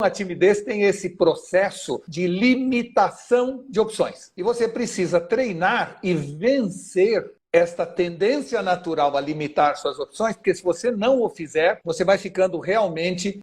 A timidez tem esse processo de limitação de opções. E você precisa treinar e vencer esta tendência natural a limitar suas opções, porque se você não o fizer, você vai ficando realmente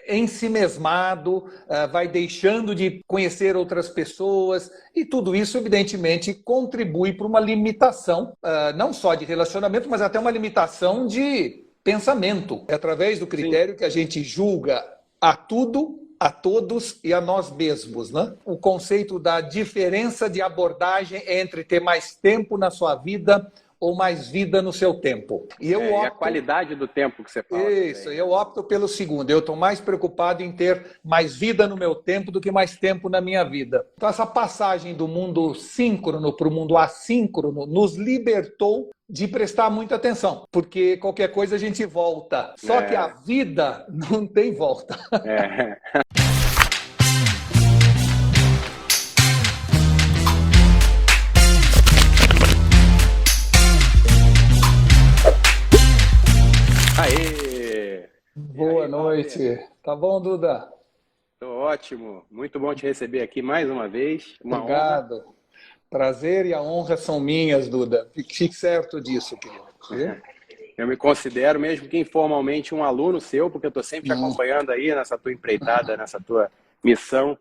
ensimesmado, vai deixando de conhecer outras pessoas, e tudo isso, evidentemente, contribui para uma limitação, não só de relacionamento, mas até uma limitação de pensamento. É através do critério que a gente julga a tudo, a todos e a nós mesmos, né? O conceito da diferença de abordagem entre ter mais tempo na sua vida ou mais vida no seu tempo. E a qualidade do tempo que você fala. Isso, também. Eu opto pelo segundo. Eu estou mais preocupado em ter mais vida no meu tempo do que mais tempo na minha vida. Então, essa passagem do mundo síncrono para o mundo assíncrono nos libertou de prestar muita atenção, porque qualquer coisa a gente volta. Só que a vida não tem volta. Aê! Boa noite. Tá bom, Duda? Tô ótimo. Muito bom te receber aqui mais uma vez. Obrigado. Honra. Prazer e a honra são minhas, Duda. Fique certo disso, querido. Eu me considero, mesmo que informalmente, um aluno seu, porque eu estou sempre te acompanhando aí nessa tua empreitada, nessa tua missão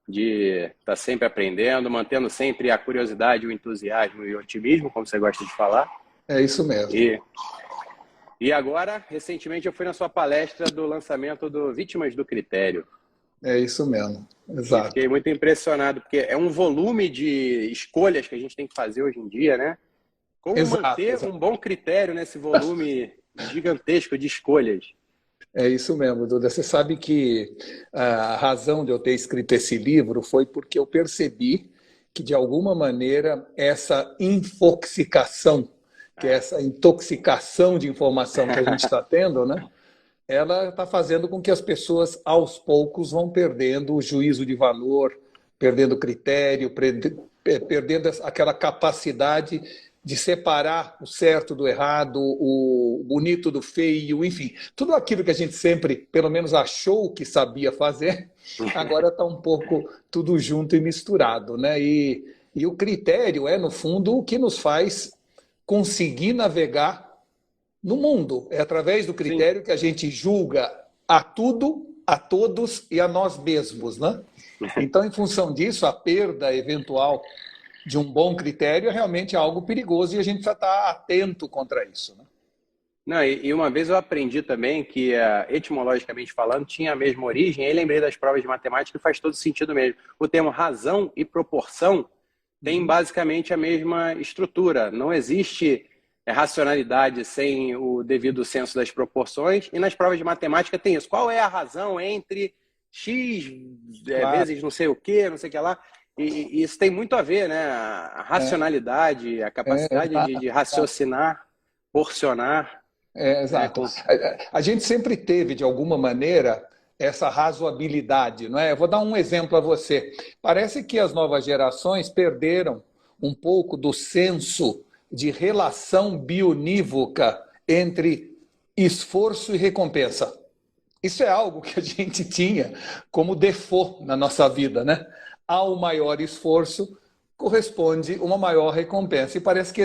de estar sempre aprendendo, mantendo sempre a curiosidade, o entusiasmo e o otimismo, como você gosta de falar. É isso mesmo. E agora, recentemente, eu fui na sua palestra do lançamento do Vítimas do Critério. É isso mesmo, exato. Fiquei muito impressionado, porque é um volume de escolhas que a gente tem que fazer hoje em dia, né? Como manter um bom critério nesse volume gigantesco de escolhas? É isso mesmo, Duda. Você sabe que a razão de eu ter escrito esse livro foi porque eu percebi que, de alguma maneira, essa infoxicação, que é essa intoxicação de informação que a gente está tendo, né? Ela está fazendo com que as pessoas, aos poucos, vão perdendo o juízo de valor, perdendo o critério, perdendo aquela capacidade de separar o certo do errado, o bonito do feio, enfim. Tudo aquilo que a gente sempre, pelo menos, achou que sabia fazer, agora está um pouco tudo junto e misturado, né? E o critério é, no fundo, o que nos faz conseguir navegar no mundo. É através do critério que a gente julga a tudo, a todos e a nós mesmos, né? Então, em função disso, a perda eventual de um bom critério é realmente algo perigoso e a gente precisa estar atento contra isso, né? Não, e uma vez eu aprendi também que, etimologicamente falando, tinha a mesma origem, aí lembrei das provas de matemática e faz todo sentido mesmo. O termo razão e proporção tem basicamente a mesma estrutura. Não existe racionalidade sem o devido senso das proporções, e nas provas de matemática tem isso. Qual é a razão entre x vezes não sei o que, não sei o que lá? E isso tem muito a ver, né? A racionalidade, a capacidade de raciocinar, porcionar. Exato. A gente sempre teve, de alguma maneira, essa razoabilidade, não é? Eu vou dar um exemplo a você. Parece que as novas gerações perderam um pouco do senso de relação bionívoca entre esforço e recompensa. Isso é algo que a gente tinha como default na nossa vida, né? Ao maior esforço corresponde uma maior recompensa. E parece que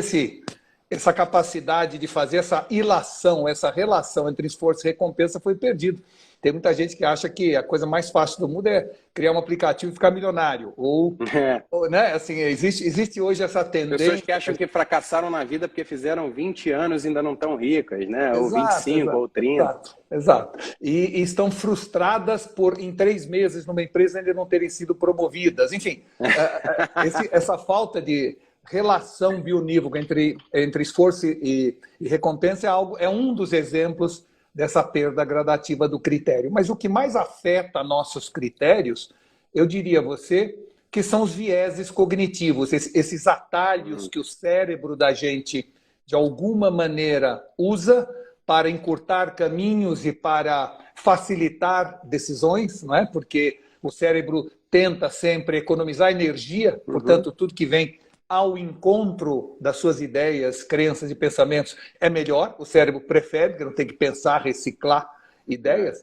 essa capacidade de fazer essa ilação, essa relação entre esforço e recompensa foi perdida. Tem muita gente que acha que a coisa mais fácil do mundo é criar um aplicativo e ficar milionário. Ou né? Assim, existe hoje essa tendência. Pessoas que acham que fracassaram na vida porque fizeram 20 anos e ainda não estão ricas, né? Ou 25, ou 30. Exato. E estão frustradas por, em 3 meses, numa empresa ainda não terem sido promovidas. Enfim, essa falta de relação bionívoca entre esforço e recompensa é um dos exemplos dessa perda gradativa do critério. Mas o que mais afeta nossos critérios, eu diria a você, que são os vieses cognitivos, esses atalhos que o cérebro da gente, de alguma maneira, usa para encurtar caminhos e para facilitar decisões, não é? Porque o cérebro tenta sempre economizar energia, portanto, tudo que vem ao encontro das suas ideias, crenças e pensamentos é melhor. O cérebro prefere, porque não tem que pensar, reciclar ideias.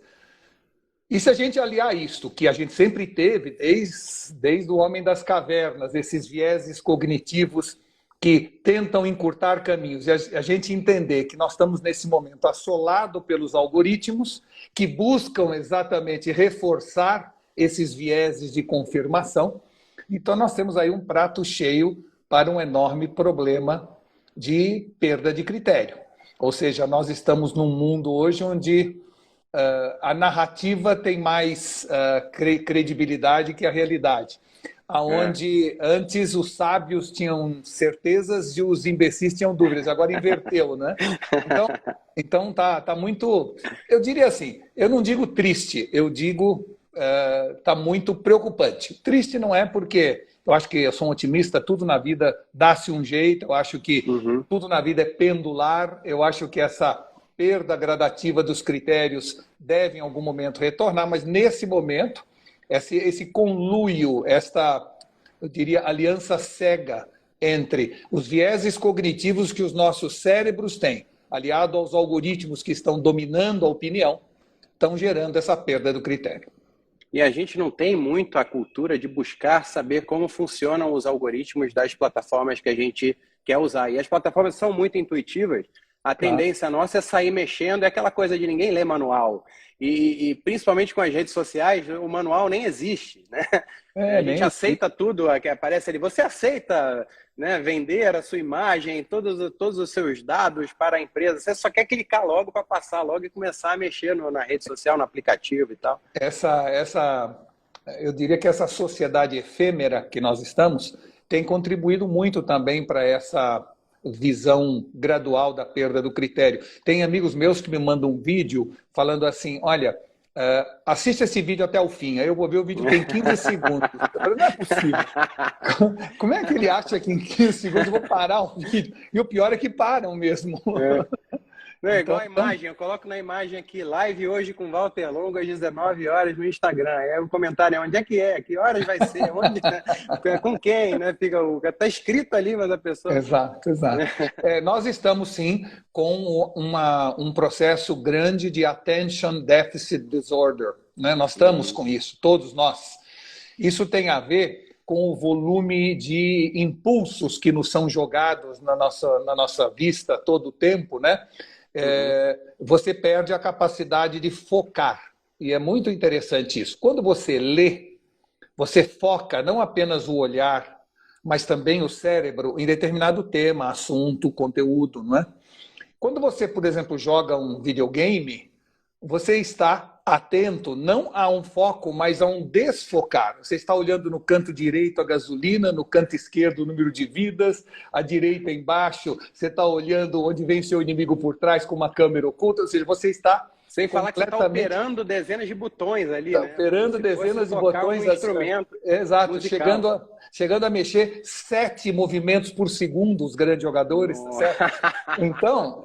E se a gente aliar isto, que a gente sempre teve, desde o homem das cavernas, esses vieses cognitivos que tentam encurtar caminhos, e a gente entender que nós estamos nesse momento assolado pelos algoritmos que buscam exatamente reforçar esses vieses de confirmação, então nós temos aí um prato cheio para um enorme problema de perda de critério. Ou seja, nós estamos num mundo hoje onde a narrativa tem mais credibilidade que a realidade. Onde antes os sábios tinham certezas e os imbecis tinham dúvidas. Agora inverteu, né? Então tá muito... Eu diria assim, eu não digo triste, eu digo tá muito preocupante. Triste não é porque eu acho que eu sou um otimista, tudo na vida dá-se um jeito, eu acho que tudo na vida é pendular, eu acho que essa perda gradativa dos critérios deve em algum momento retornar, mas nesse momento, esse conluio, esta, eu diria, aliança cega entre os vieses cognitivos que os nossos cérebros têm, aliado aos algoritmos que estão dominando a opinião, estão gerando essa perda do critério. E a gente não tem muito a cultura de buscar saber como funcionam os algoritmos das plataformas que a gente quer usar. E as plataformas são muito intuitivas. A tendência nossa é sair mexendo, é aquela coisa de ninguém ler manual. E principalmente com as redes sociais, o manual nem existe, né? A gente aceita tudo que aparece ali. Você aceita, né, vender a sua imagem, todos os seus dados para a empresa. Você só quer clicar logo para passar logo e começar a mexer na rede social, no aplicativo e tal. Eu diria que essa sociedade efêmera que nós estamos tem contribuído muito também para essa visão gradual da perda do critério. Tem amigos meus que me mandam um vídeo falando assim, olha, assiste esse vídeo até o fim, aí eu vou ver o vídeo tem 15 segundos. Eu falei, não é possível. Como é que ele acha que em 15 segundos eu vou parar o vídeo? E o pior é que param mesmo. Não é igual a imagem, eu coloco na imagem aqui, live hoje com Walter Longo às 19 horas no Instagram. Aí o comentário é onde é que é, que horas vai ser, onde, né? Com quem, né? Tá escrito ali, mas a pessoa... Exato. Nós estamos sim com um processo grande de Attention Deficit Disorder, né? Nós estamos com isso, todos nós. Isso tem a ver com o volume de impulsos que nos são jogados na nossa vista todo o tempo, né? Você perde a capacidade de focar. E é muito interessante isso. Quando você lê, você foca não apenas o olhar, mas também o cérebro em determinado tema, assunto, conteúdo, não é? Quando você, por exemplo, joga um videogame, você está atento não a um foco, mas a um desfocar. Você está olhando no canto direito a gasolina, no canto esquerdo o número de vidas, à direita embaixo, você está olhando onde vem seu inimigo por trás com uma câmera oculta, ou seja, você está... Sem falar que você está operando dezenas de botões ali, né? Operando dezenas de botões. Um instrumento exato, musical. chegando a mexer 7 movimentos por segundo, os grandes jogadores. Certo?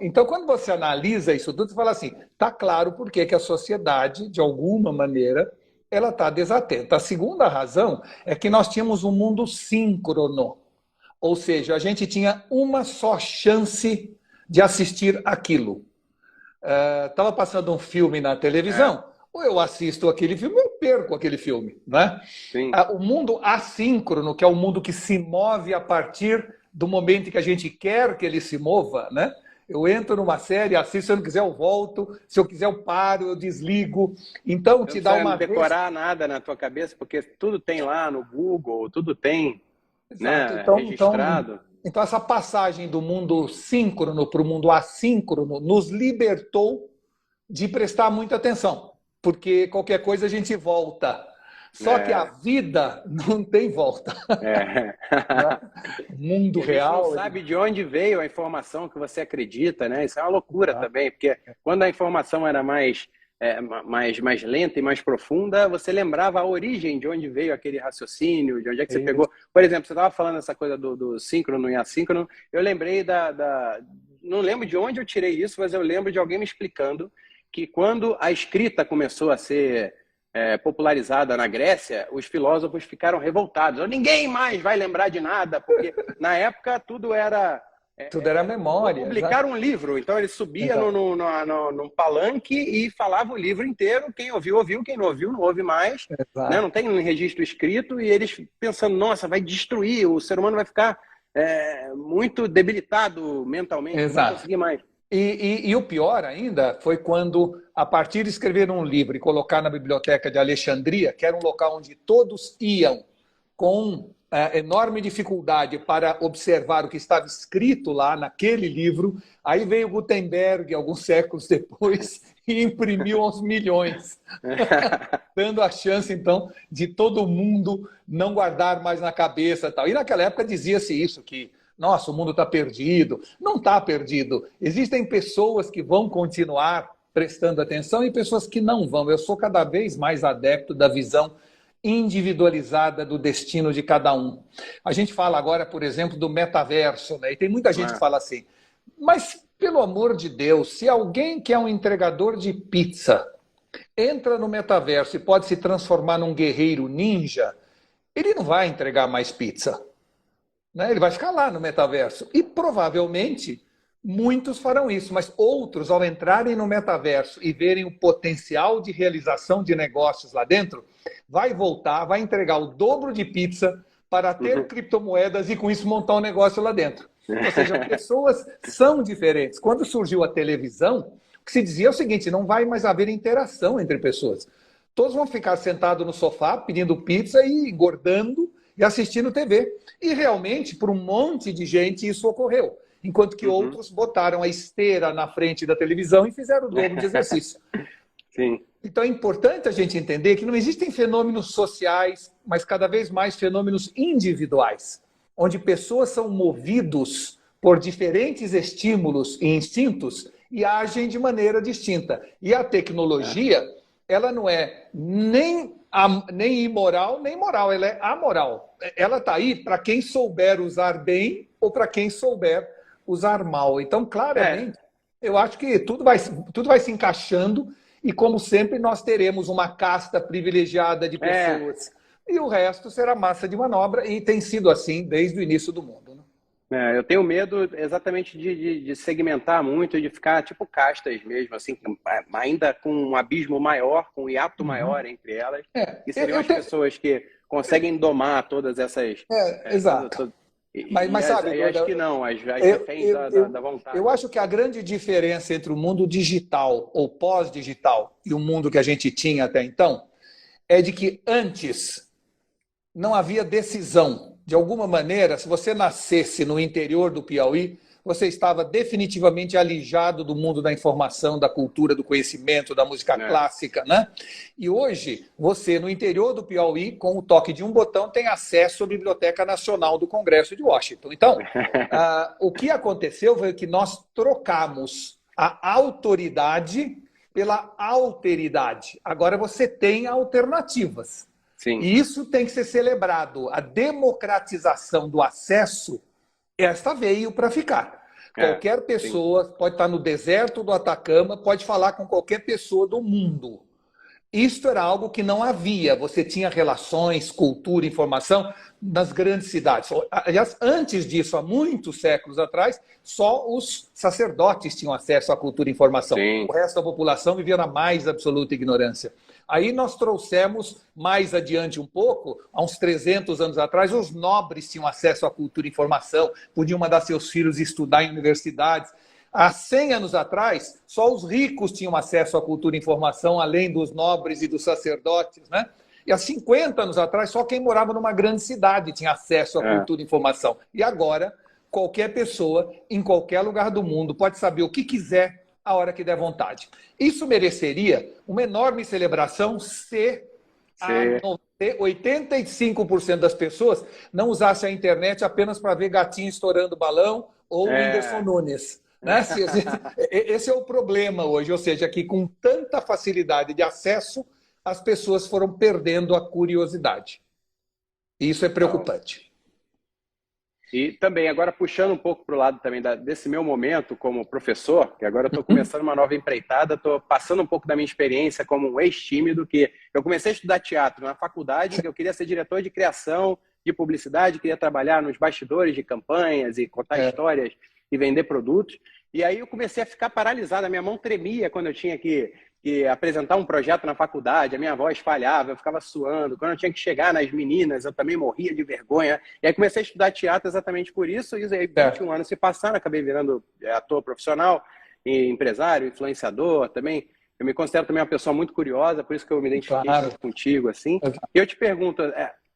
Então, quando você analisa isso tudo, você fala assim, está claro por que a sociedade, de alguma maneira, ela está desatenta. A segunda razão é que nós tínhamos um mundo síncrono. Ou seja, a gente tinha uma só chance de assistir aquilo. Estava passando um filme na televisão, ou eu assisto aquele filme, ou eu perco aquele filme. Né? O mundo assíncrono, que é o mundo que se move a partir do momento que a gente quer que ele se mova, né? Eu entro numa série, assisto, se eu não quiser eu volto, se eu quiser eu paro, eu desligo. Então te dá uma... Não decorar nada na tua cabeça, porque tudo tem lá no Google, tudo tem, né, registrado. Então, essa passagem do mundo síncrono para o mundo assíncrono nos libertou de prestar muita atenção, porque qualquer coisa a gente volta. Só que a vida não tem volta. O mundo real... A gente não sabe de onde veio a informação que você acredita, né? Isso é uma loucura também, porque quando a informação era mais lenta e mais profunda, você lembrava a origem de onde veio aquele raciocínio, de onde é que você pegou. Por exemplo, você estava falando essa coisa do síncrono e assíncrono, eu lembrei não lembro de onde eu tirei isso, mas eu lembro de alguém me explicando que quando a escrita começou a ser popularizada na Grécia, os filósofos ficaram revoltados. Ninguém mais vai lembrar de nada, porque na época tudo era Tudo era Vou memória, publicar exato. um livro. Então ele subia Exato. num palanque e falava o livro inteiro. Quem ouviu, ouviu. Quem não ouviu, não ouve mais. Né? Não Exato. tem um registro escrito. E eles pensando, nossa, vai destruir. O ser humano vai ficar muito debilitado mentalmente. Não vai Exato. conseguir mais. E o pior ainda foi quando, a partir de escrever um livro e colocar na Biblioteca de Alexandria, que era um local onde todos iam com enorme dificuldade para observar o que estava escrito lá naquele livro, aí veio Gutenberg, alguns séculos depois, e imprimiu aos milhões, dando a chance, então, de todo mundo não guardar mais na cabeça. Tal. E naquela época dizia-se isso, que nossa, o mundo está perdido. Não está perdido. Existem pessoas que vão continuar prestando atenção e pessoas que não vão. Eu sou cada vez mais adepto da visão individualizada do destino de cada um. A gente fala agora, por exemplo, do metaverso, né? E tem muita gente que fala assim, mas, pelo amor de Deus, se alguém que é um entregador de pizza entra no metaverso e pode se transformar num guerreiro ninja, ele não vai entregar mais pizza. Né? Ele vai ficar lá no metaverso. E provavelmente muitos farão isso, mas outros, ao entrarem no metaverso e verem o potencial de realização de negócios lá dentro, vai voltar, vai entregar o dobro de pizza para ter criptomoedas e com isso montar um negócio lá dentro. Ou seja, pessoas são diferentes. Quando surgiu a televisão, o que se dizia é o seguinte, não vai mais haver interação entre pessoas. Todos vão ficar sentados no sofá pedindo pizza e engordando e assistindo TV. E realmente, por um monte de gente, isso ocorreu. Enquanto que outros botaram a esteira na frente da televisão e fizeram o dobro de exercício. Sim. Então é importante a gente entender que não existem fenômenos sociais, mas cada vez mais fenômenos individuais, onde pessoas são movidos por diferentes estímulos e instintos e agem de maneira distinta. E a tecnologia, ela não é nem imoral, nem moral, ela é amoral. Ela está aí para quem souber usar bem ou para quem souber usar mal. Então, claramente, eu acho que tudo vai se encaixando e, como sempre, nós teremos uma casta privilegiada de pessoas. E o resto será massa de manobra e tem sido assim desde o início do mundo. Eu tenho medo exatamente de segmentar muito, de ficar tipo castas mesmo, assim, ainda com um abismo maior, com um hiato maior entre elas, que seriam as pessoas que conseguem domar todas essas... Exato. Mas sabe, acho que não, as reféns da vontade. Eu acho que a grande diferença entre o mundo digital ou pós-digital e o mundo que a gente tinha até então é de que antes não havia decisão. De alguma maneira, se você nascesse no interior do Piauí, você estava definitivamente alijado do mundo da informação, da cultura, do conhecimento, da música clássica, né? E hoje, você, no interior do Piauí, com o toque de um botão, tem acesso à Biblioteca Nacional do Congresso de Washington. Então, o que aconteceu foi que nós trocamos a autoridade pela alteridade. Agora você tem alternativas. Sim. E isso tem que ser celebrado. A democratização do acesso, esta veio para ficar. Qualquer pessoa pode estar no deserto do Atacama, pode falar com qualquer pessoa do mundo. Isto era algo que não havia. Você tinha relações, cultura, informação nas grandes cidades. Aliás, antes disso, há muitos séculos atrás, só os sacerdotes tinham acesso à cultura e informação. Sim. O resto da população vivia na mais absoluta ignorância. Aí nós trouxemos mais adiante um pouco, há uns 300 anos atrás, os nobres tinham acesso à cultura e informação, podiam mandar seus filhos estudar em universidades. Há 100 anos atrás, só os ricos tinham acesso à cultura e informação, além dos nobres e dos sacerdotes, né? E há 50 anos atrás, só quem morava numa grande cidade tinha acesso à cultura e informação. E agora, qualquer pessoa, em qualquer lugar do mundo, pode saber o que quiser a hora que der vontade. Isso mereceria uma enorme celebração se 85% das pessoas não usassem a internet apenas para ver gatinho estourando balão ou Whindersson Nunes. Né? Esse é o problema hoje, ou seja, que com tanta facilidade de acesso, as pessoas foram perdendo a curiosidade. E isso é preocupante. E também, agora puxando um pouco para o lado também desse meu momento como professor, que agora eu estou começando uma nova empreitada, estou passando um pouco da minha experiência como um ex-tímido, que eu comecei a estudar teatro na faculdade, que eu queria ser diretor de criação, de publicidade, queria trabalhar nos bastidores de campanhas e contar histórias e vender produtos. E aí eu comecei a ficar paralisado, a minha mão tremia quando eu tinha que apresentar um projeto na faculdade, a minha voz falhava, eu ficava suando. Quando eu tinha que chegar nas meninas, eu também morria de vergonha. E aí comecei a estudar teatro exatamente por isso. E aí 21 anos se passaram, acabei virando ator profissional, e empresário, influenciador também. Eu me considero também uma pessoa muito curiosa, por isso que eu me identifiquei contigo, assim. E eu te pergunto,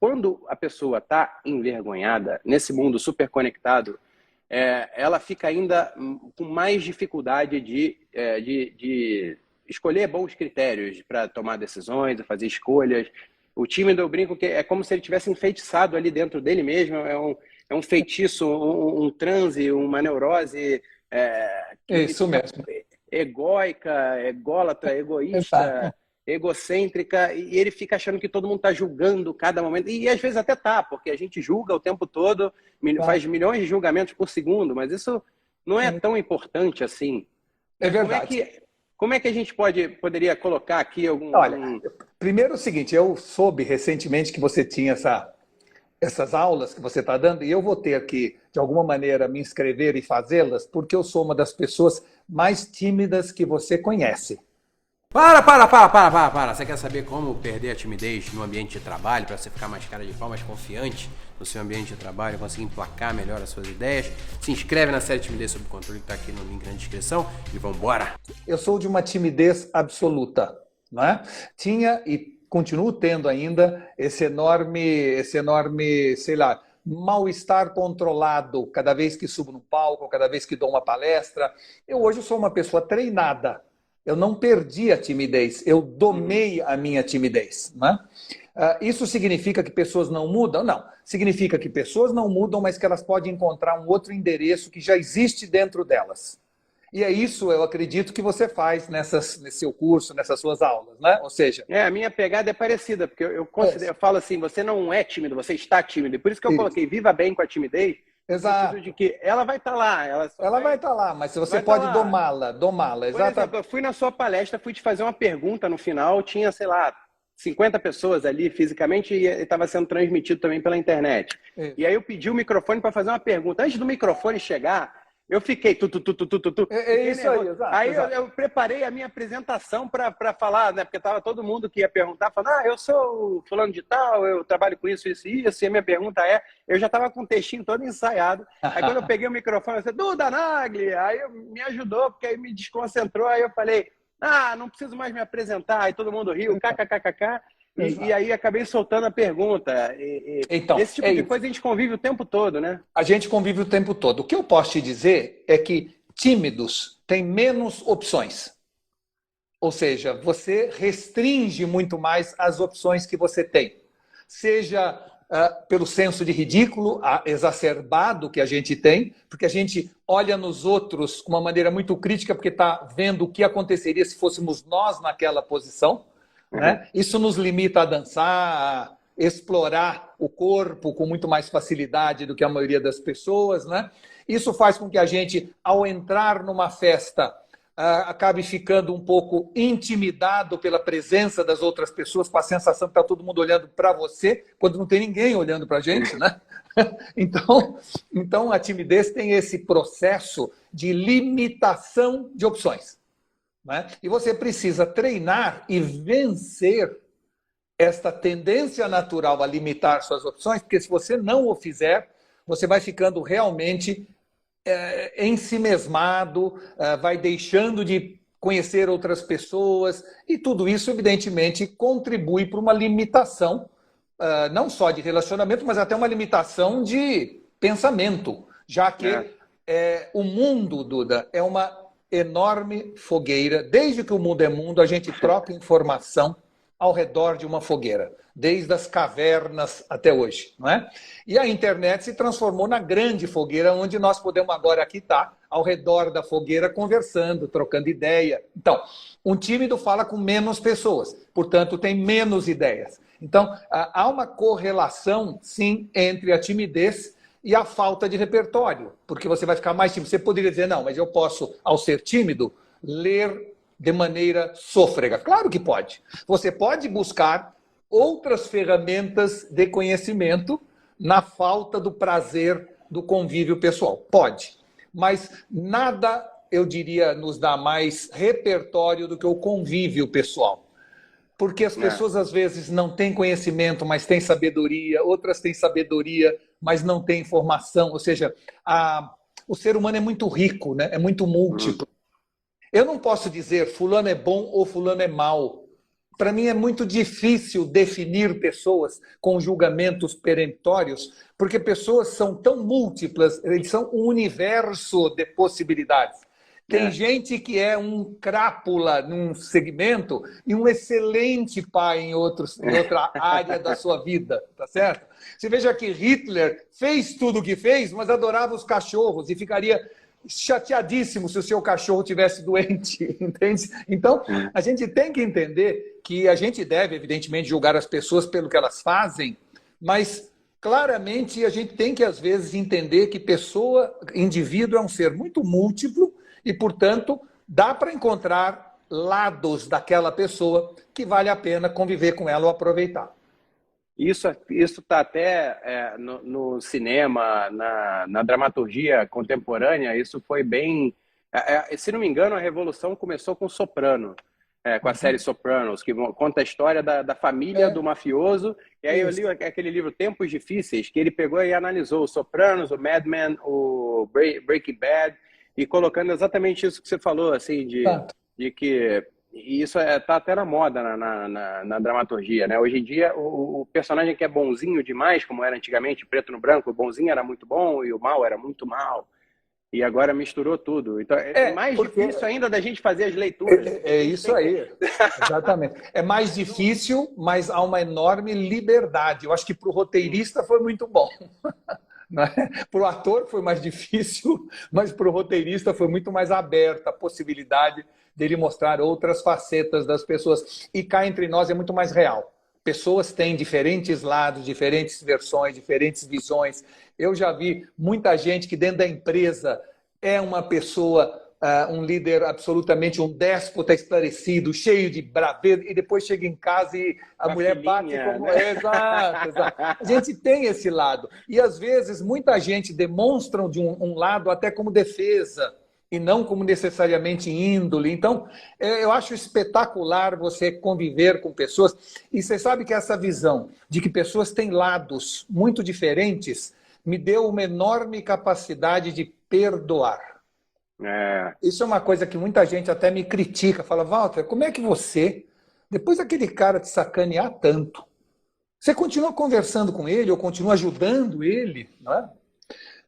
quando a pessoa está envergonhada, nesse mundo super conectado, ela fica ainda com mais dificuldade de escolher bons critérios para tomar decisões, fazer escolhas. O tímido, eu brinco que é como se ele tivesse enfeitiçado ali dentro dele mesmo, é um feitiço, um transe, uma neurose Isso mesmo. egóica, ególatra, egoísta, egocêntrica, e ele fica achando que todo mundo está julgando cada momento, e às vezes até tá, porque a gente julga o tempo todo, faz milhões de julgamentos por segundo, mas isso não é tão importante assim. É verdade. Como é que a gente poderia colocar aqui algum... Olha, primeiro é o seguinte, eu soube recentemente que você tinha essas aulas que você está dando, e eu vou ter que, de alguma maneira, me inscrever e fazê-las, porque eu sou uma das pessoas mais tímidas que você conhece. Para! Você quer saber como perder a timidez no ambiente de trabalho, para você ficar mais cara de pau, mais confiante no seu ambiente de trabalho, conseguir emplacar melhor as suas ideias? Se inscreve na série Timidez Sob Controle, que está aqui no link na descrição, e vambora! Eu sou de uma timidez absoluta, não é? Tinha e continuo tendo ainda esse enorme, sei lá, mal-estar controlado cada vez que subo no palco, cada vez que dou uma palestra. Eu hoje sou uma pessoa treinada. Eu não perdi a timidez, eu domei a minha timidez. Né? Isso significa que pessoas não mudam? Não. Significa que pessoas não mudam, mas que elas podem encontrar um outro endereço que já existe dentro delas. E é isso, eu acredito, que você faz nesse seu curso, nessas suas aulas, né? Ou seja... a minha pegada é parecida, porque eu falo assim, você não é tímido, você está tímido. E por isso que eu coloquei, viva bem com a timidez. Exato. No sentido de que ela vai estar lá. Ela vai estar lá, mas você pode domá-la, exatamente. Por exemplo, eu fui na sua palestra, fui te fazer uma pergunta no final, tinha, sei lá, 50 pessoas ali fisicamente e estava sendo transmitido também pela internet. Isso. E aí eu pedi o microfone para fazer uma pergunta. Antes do microfone chegar, eu fiquei isso aí, exato. Aí eu preparei a minha apresentação para falar, né? Porque tava todo mundo que ia perguntar, falando, eu sou fulano de tal, eu trabalho com isso, e a minha pergunta eu já estava com o textinho todo ensaiado. Aí quando eu peguei o microfone, eu disse, Duda Nagli, aí me ajudou, porque aí me desconcentrou, aí eu falei, não preciso mais me apresentar, aí todo mundo riu, kkkk. E aí acabei soltando a pergunta. Então, esse tipo de coisa a gente convive o tempo todo, né? A gente convive o tempo todo. O que eu posso te dizer é que tímidos têm menos opções. Ou seja, você restringe muito mais as opções que você tem. Seja pelo senso de ridículo exacerbado que a gente tem, porque a gente olha nos outros com uma maneira muito crítica, porque está vendo o que aconteceria se fôssemos nós naquela posição. Né? Isso nos limita a dançar, a explorar o corpo com muito mais facilidade do que a maioria das pessoas. Né? Isso faz com que a gente, ao entrar numa festa, acabe ficando um pouco intimidado pela presença das outras pessoas, com a sensação que está todo mundo olhando para você, quando não tem ninguém olhando para a gente. Né? Então, a timidez tem esse processo de limitação de opções. Né? E você precisa treinar e vencer esta tendência natural a limitar suas opções, porque se você não o fizer, você vai ficando realmente ensimesmado, vai deixando de conhecer outras pessoas, e tudo isso, evidentemente, contribui para uma limitação, não só de relacionamento, mas até uma limitação de pensamento, já que o mundo, Duda, é uma enorme fogueira. Desde que o mundo é mundo, a gente troca informação ao redor de uma fogueira, desde as cavernas até hoje, não é? E a internet se transformou na grande fogueira, onde nós podemos agora aqui estar ao redor da fogueira conversando, trocando ideia. Então, um tímido fala com menos pessoas, portanto tem menos ideias. Então, há uma correlação, sim, entre a timidez e a falta de repertório, porque você vai ficar mais tímido. Você poderia dizer, não, mas eu posso, ao ser tímido, ler de maneira sôfrega. Claro que pode. Você pode buscar outras ferramentas de conhecimento na falta do prazer do convívio pessoal. Pode. mas nada, eu diria, nos dá mais repertório do que o convívio pessoal. Porque as pessoas, às vezes, não têm conhecimento, mas têm sabedoria, outras têm sabedoria, mas não têm informação. Ou seja, o ser humano é muito rico, né? É muito múltiplo. Eu não posso dizer fulano é bom ou fulano é mau. Para mim é muito difícil definir pessoas com julgamentos peremptórios, porque pessoas são tão múltiplas, eles são um universo de possibilidades. Tem gente que é um crápula num segmento e um excelente pai em outra área da sua vida, tá certo? Você veja que Hitler fez tudo o que fez, mas adorava os cachorros e ficaria chateadíssimo se o seu cachorro tivesse doente, entende? Então, a gente tem que entender que a gente deve, evidentemente, julgar as pessoas pelo que elas fazem, mas claramente a gente tem que, às vezes, entender que indivíduo é um ser muito múltiplo e, portanto, dá para encontrar lados daquela pessoa que vale a pena conviver com ela ou aproveitar. Isso está até no cinema, na dramaturgia contemporânea, isso foi bem... se não me engano, a revolução começou com Soprano, com a série Sopranos, que conta a história da família do mafioso. E aí eu li aquele livro Tempos Difíceis, que ele pegou e analisou o Sopranos, o Mad Men, o Breaking Bad, e colocando exatamente isso que você falou, assim, de que... E isso está até na moda na dramaturgia, né? Hoje em dia, o personagem que é bonzinho demais, como era antigamente, preto no branco, o bonzinho era muito bom e o mal era muito mal. E agora misturou tudo. Então, é mais difícil ainda da gente fazer as leituras. É isso aí, exatamente. É mais difícil, mas há uma enorme liberdade. Eu acho que para o roteirista foi muito bom. Para o ator foi mais difícil, mas para o roteirista foi muito mais aberta a possibilidade dele mostrar outras facetas das pessoas. E cá entre nós é muito mais real. Pessoas têm diferentes lados, diferentes versões, diferentes visões. Eu já vi muita gente que dentro da empresa é uma pessoa, um líder absolutamente, um déspota esclarecido, cheio de braveza, e depois chega em casa e a mulher bate como... né? Exato. A gente tem esse lado. E às vezes muita gente demonstra de um lado até como defesa, e não como necessariamente índole. Então, eu acho espetacular você conviver com pessoas. E você sabe que essa visão de que pessoas têm lados muito diferentes me deu uma enorme capacidade de perdoar. Isso é uma coisa que muita gente até me critica. Fala, Walter, como é que você, depois daquele cara te sacanear tanto, você continua conversando com ele ou continua ajudando ele? Não é?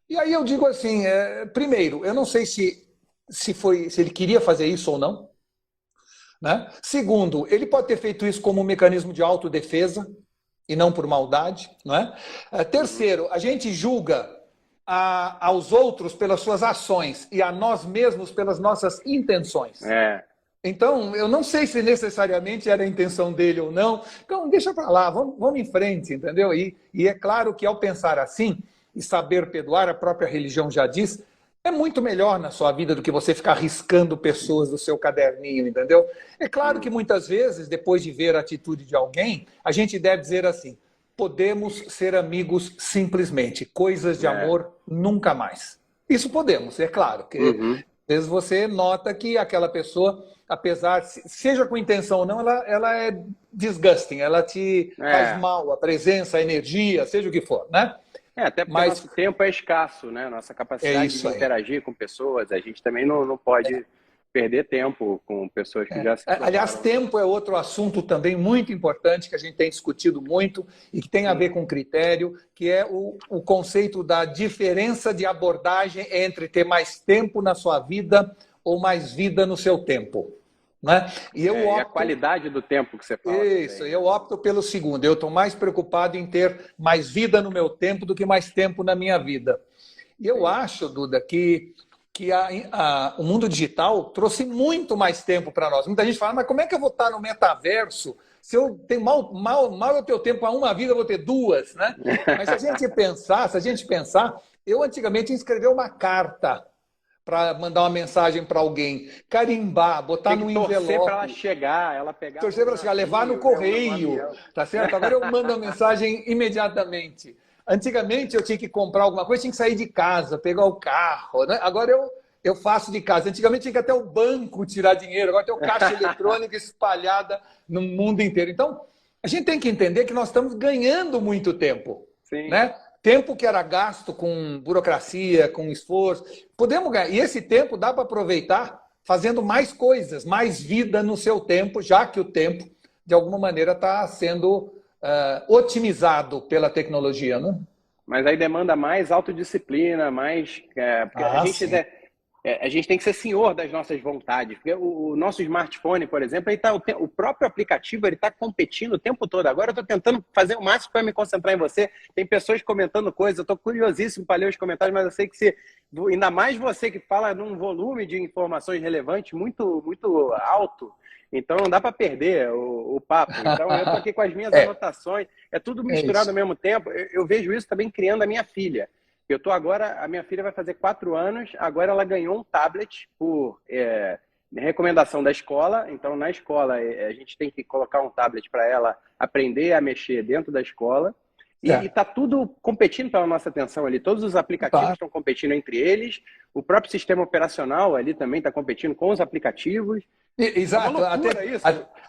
E aí eu digo assim, primeiro, eu não sei se ele queria fazer isso ou não. Né? Segundo, ele pode ter feito isso como um mecanismo de autodefesa e não por maldade. Não é? Terceiro, a gente julga aos outros pelas suas ações e a nós mesmos pelas nossas intenções. Então, eu não sei se necessariamente era a intenção dele ou não. Então, deixa para lá, vamos em frente, entendeu? E é claro que ao pensar assim e saber perdoar, a própria religião já diz, é muito melhor na sua vida do que você ficar riscando pessoas do seu caderninho, entendeu? É claro que muitas vezes, depois de ver a atitude de alguém, a gente deve dizer assim, podemos ser amigos simplesmente, coisas de amor nunca mais. Isso podemos, é claro. Que, às vezes você nota que aquela pessoa, apesar, seja com intenção ou não, ela é disgusting, ela te faz mal, a presença, a energia, seja o que for, né? Até porque nosso tempo é escasso, né? Nossa capacidade de interagir com pessoas, a gente também não pode perder tempo com pessoas que já se formaram. Aliás, tempo é outro assunto também muito importante que a gente tem discutido muito e que tem a ver com critério, que é o conceito da diferença de abordagem entre ter mais tempo na sua vida ou mais vida no seu tempo. Né? E a qualidade do tempo que você fala. Isso, também. Eu opto pelo segundo. Eu estou mais preocupado em ter mais vida no meu tempo do que mais tempo na minha vida. E eu acho, Duda, que o mundo digital trouxe muito mais tempo para nós. Muita gente fala, mas como é que eu vou estar no metaverso se eu tenho mal eu tenho tempo a uma vida, eu vou ter duas, né? Mas se a gente pensar, eu antigamente escrevi uma carta para mandar uma mensagem para alguém, carimbar, botar no envelope. Torcer para ela chegar, ela pegar. Torcer para ela chegar, levar no correio, tá certo? Agora eu mando a mensagem imediatamente. Antigamente eu tinha que comprar alguma coisa, tinha que sair de casa, pegar o carro, né? Agora eu faço de casa. Antigamente tinha que até o banco tirar dinheiro, agora tem o caixa eletrônica espalhada no mundo inteiro. Então, a gente tem que entender que nós estamos ganhando muito tempo, Sim. né? Tempo que era gasto com burocracia, com esforço. Podemos ganhar. E esse tempo dá para aproveitar fazendo mais coisas, mais vida no seu tempo, já que o tempo, de alguma maneira, está sendo otimizado pela tecnologia, né? Mas aí demanda mais autodisciplina, mais... porque a gente tem que ser senhor das nossas vontades. Porque o nosso smartphone, por exemplo, o próprio aplicativo está competindo o tempo todo. Agora eu estou tentando fazer o máximo para me concentrar em você. Tem pessoas comentando coisas, eu estou curiosíssimo para ler os comentários, mas eu sei que ainda mais você que fala num volume de informações relevantes muito, muito alto, então não dá para perder o papo. Então eu estou aqui com as minhas anotações, é tudo misturado ao mesmo tempo. Eu vejo isso também criando a minha filha. Eu estou agora, a minha filha vai fazer 4 anos, agora ela ganhou um tablet por recomendação da escola. Então, na escola, a gente tem que colocar um tablet para ela aprender a mexer dentro da escola. E está tudo competindo pela nossa atenção ali. Todos os aplicativos estão competindo entre eles. O próprio sistema operacional ali também está competindo com os aplicativos. Exato.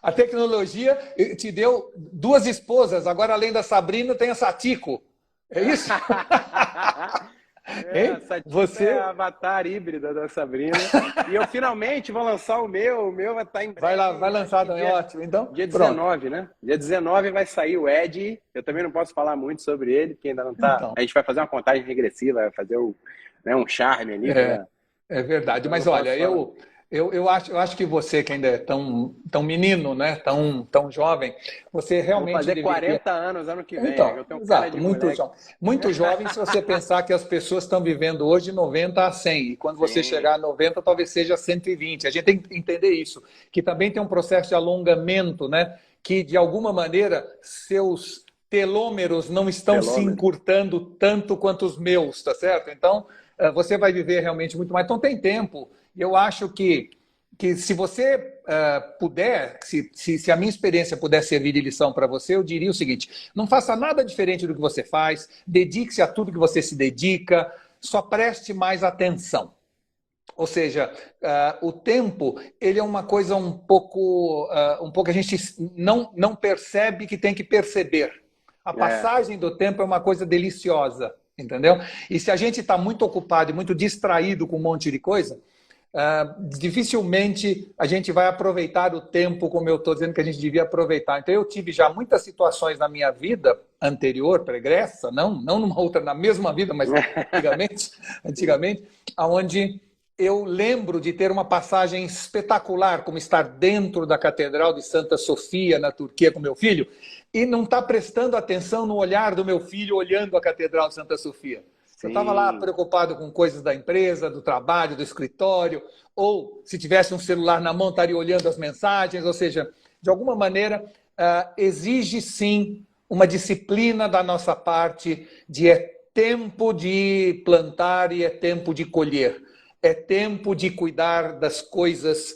A tecnologia te deu 2 esposas. Agora, além da Sabrina, tem a Satiko. É isso? Você é a avatar híbrida da Sabrina. E eu finalmente vou lançar o meu vai estar em breve. Vai lançar também, ótimo. Então, dia 19, né? Dia 19 vai sair o Ed. Eu também não posso falar muito sobre ele, porque ainda não está. Então. A gente vai fazer uma contagem regressiva, vai fazer um charme ali. É verdade, mas olha, eu acho que você, que ainda é tão menino, né? tão jovem, você realmente. Vou fazer 40 anos ano que vem. Então, eu tenho exato, cara de muito jovem se você pensar que as pessoas estão vivendo hoje 90 a 100. E quando você chegar a 90, talvez seja 120. A gente tem que entender isso, que também tem um processo de alongamento, né? Que, de alguma maneira, seus telômeros não estão se encurtando tanto quanto os meus, tá certo? Então, você vai viver realmente muito mais. Então, tem tempo. Eu acho que se você puder, se a minha experiência puder servir de lição para você, eu diria o seguinte: não faça nada diferente do que você faz, dedique-se a tudo que você se dedica, só preste mais atenção. Ou seja, o tempo, ele é uma coisa um pouco a gente não percebe que tem que perceber. A passagem do tempo é uma coisa deliciosa, entendeu? E se a gente está muito ocupado e muito distraído com um monte de coisa, dificilmente a gente vai aproveitar o tempo como eu estou dizendo que a gente devia aproveitar. Então eu tive já muitas situações na minha vida anterior, pregressa, não numa outra, na mesma vida, mas antigamente, onde eu lembro de ter uma passagem espetacular, como estar dentro da Catedral de Santa Sofia, na Turquia, com meu filho, e não estar prestando atenção no olhar do meu filho olhando a Catedral de Santa Sofia. Eu estava lá preocupado com coisas da empresa, do trabalho, do escritório, ou se tivesse um celular na mão, estaria olhando as mensagens. Ou seja, de alguma maneira, exige sim uma disciplina da nossa parte de tempo de plantar e é tempo de colher. É tempo de cuidar das coisas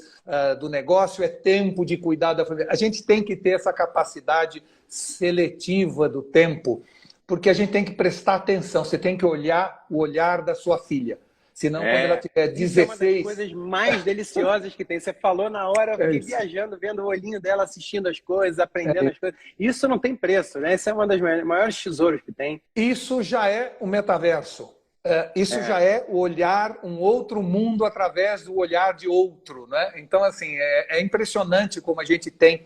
do negócio, é tempo de cuidar da família. A gente tem que ter essa capacidade seletiva do tempo, porque a gente tem que prestar atenção, você tem que olhar o olhar da sua filha. Senão, quando ela tiver 16... Isso é uma das coisas mais deliciosas que tem. Você falou na hora, eu fiquei viajando, vendo o olhinho dela, assistindo as coisas, aprendendo as coisas. Isso não tem preço, né? Isso é uma das maiores tesouros que tem. Isso já é o metaverso. Isso já é o olhar um outro mundo através do olhar de outro, né? Então, assim, é impressionante como a gente tem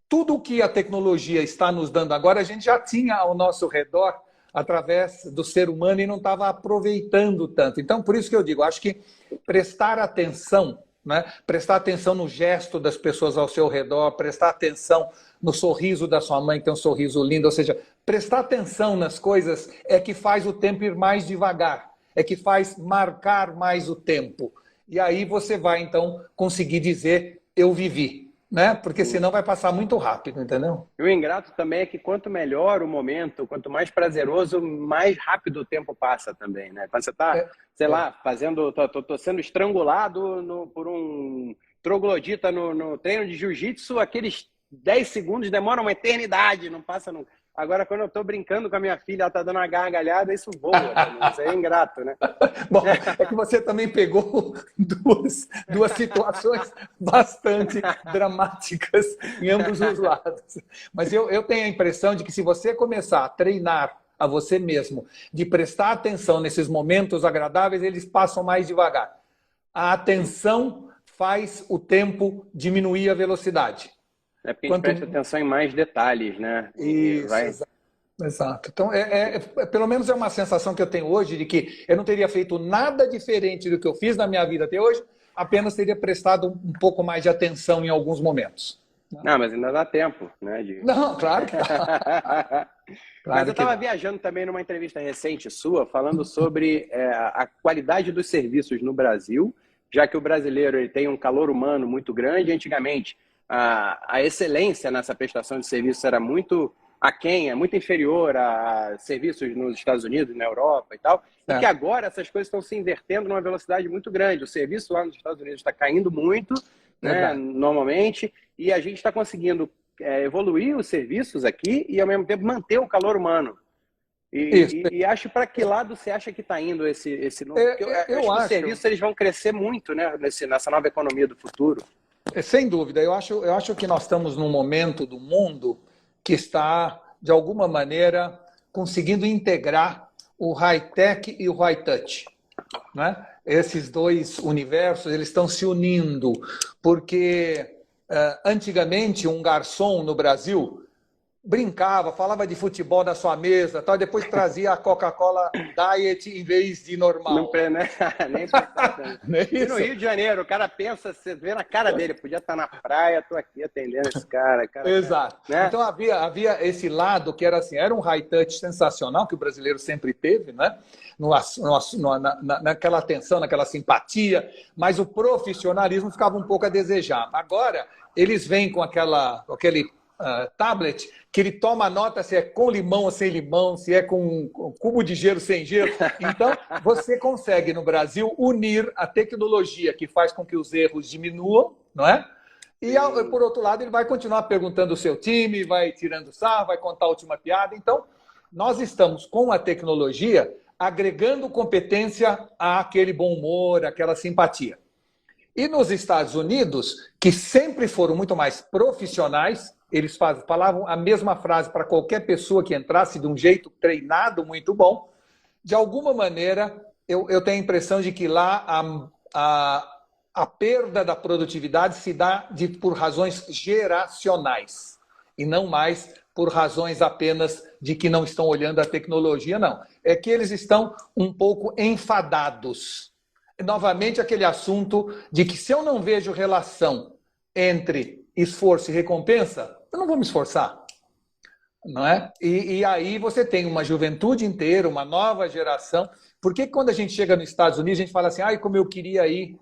tudo o que a tecnologia está nos dando agora, a gente já tinha ao nosso redor através do ser humano e não estava aproveitando tanto. Então, por isso que eu digo, acho que prestar atenção, né? Prestar atenção no gesto das pessoas ao seu redor, prestar atenção no sorriso da sua mãe, que tem um sorriso lindo, ou seja, prestar atenção nas coisas é que faz o tempo ir mais devagar, é que faz marcar mais o tempo. E aí você vai, então, conseguir dizer, eu vivi. Né? Porque senão vai passar muito rápido, entendeu? E o ingrato também é que quanto melhor o momento, quanto mais prazeroso, mais rápido o tempo passa também, né? Quando você está, sei lá, tô sendo estrangulado por um troglodita no treino de jiu-jitsu, aqueles 10 segundos demoram uma eternidade, não passa nunca. Agora, quando eu estou brincando com a minha filha, ela está dando uma gargalhada, isso voa. Isso é ingrato, né? Bom, é que você também pegou duas situações bastante dramáticas em ambos os lados. Mas eu tenho a impressão de que se você começar a treinar a você mesmo, de prestar atenção nesses momentos agradáveis, eles passam mais devagar. A atenção faz o tempo diminuir a velocidade. É porque a gente presta atenção em mais detalhes, né? Isso, exato. Então, pelo menos é uma sensação que eu tenho hoje de que eu não teria feito nada diferente do que eu fiz na minha vida até hoje, apenas teria prestado um pouco mais de atenção em alguns momentos. Não, mas ainda dá tempo, né? Não, claro que dá. Mas eu estava viajando também numa entrevista recente sua, falando sobre a qualidade dos serviços no Brasil, já que o brasileiro ele tem um calor humano muito grande. Antigamente, a excelência nessa prestação de serviços era muito aquém, muito inferior a serviços nos Estados Unidos, na Europa e tal, e que agora essas coisas estão se invertendo numa velocidade muito grande. O serviço lá nos Estados Unidos está caindo muito, né, normalmente, e a gente está conseguindo evoluir os serviços aqui e, ao mesmo tempo, manter o calor humano. E acho para que lado você acha que está indo esse novo? Eu acho que os serviços eles vão crescer muito, né, nessa nova economia do futuro. Sem dúvida. Eu acho que nós estamos num momento do mundo que está, de alguma maneira, conseguindo integrar o high-tech e o high-touch, né? Esses dois universos eles estão se unindo, porque antigamente um garçom no Brasil brincava, falava de futebol na sua mesa, tal, depois trazia a Coca-Cola Diet em vez de normal. Não, nem e no Rio de Janeiro, o cara pensa, você vê na cara dele, podia estar na praia, estou aqui atendendo esse cara. Exato. Né? Então havia esse lado que era assim, era um high touch sensacional que o brasileiro sempre teve, né? Naquela atenção, naquela simpatia, mas o profissionalismo ficava um pouco a desejar. Agora eles vêm com aquele tablet, que ele toma nota se é com limão ou sem limão, se é com cubo de gelo sem gelo. Então, você consegue, no Brasil, unir a tecnologia que faz com que os erros diminuam, não é? E, por outro lado, ele vai continuar perguntando o seu time, vai tirando sarro, vai contar a última piada. Então, nós estamos, com a tecnologia, agregando competência àquele bom humor, àquela simpatia. E nos Estados Unidos, que sempre foram muito mais profissionais, eles falavam a mesma frase para qualquer pessoa que entrasse de um jeito treinado muito bom. De alguma maneira, eu tenho a impressão de que lá a perda da produtividade se dá por razões geracionais e não mais por razões apenas de que não estão olhando a tecnologia, não. É que eles estão um pouco enfadados. Novamente, aquele assunto de que se eu não vejo relação entre esforço e recompensa, eu não vou me esforçar, não é? E aí você tem uma juventude inteira, uma nova geração. Por que quando a gente chega nos Estados Unidos, a gente fala assim, como eu queria ir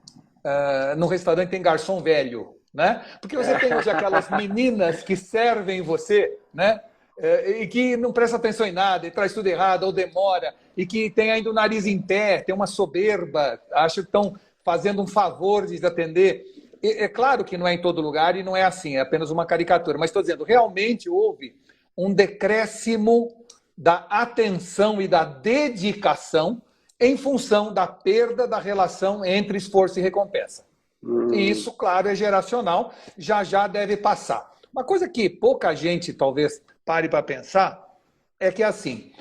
num restaurante tem garçom velho, né? Porque você tem hoje aquelas meninas que servem você, né? E que não presta atenção em nada, e traz tudo errado, ou demora, e que tem ainda o nariz em pé, tem uma soberba, acho que estão fazendo um favor de atender. É claro que não é em todo lugar e não é assim, é apenas uma caricatura. Mas estou dizendo, realmente houve um decréscimo da atenção e da dedicação em função da perda da relação entre esforço e recompensa. E isso, claro, é geracional, já deve passar. Uma coisa que pouca gente talvez pare para pensar é que, assim,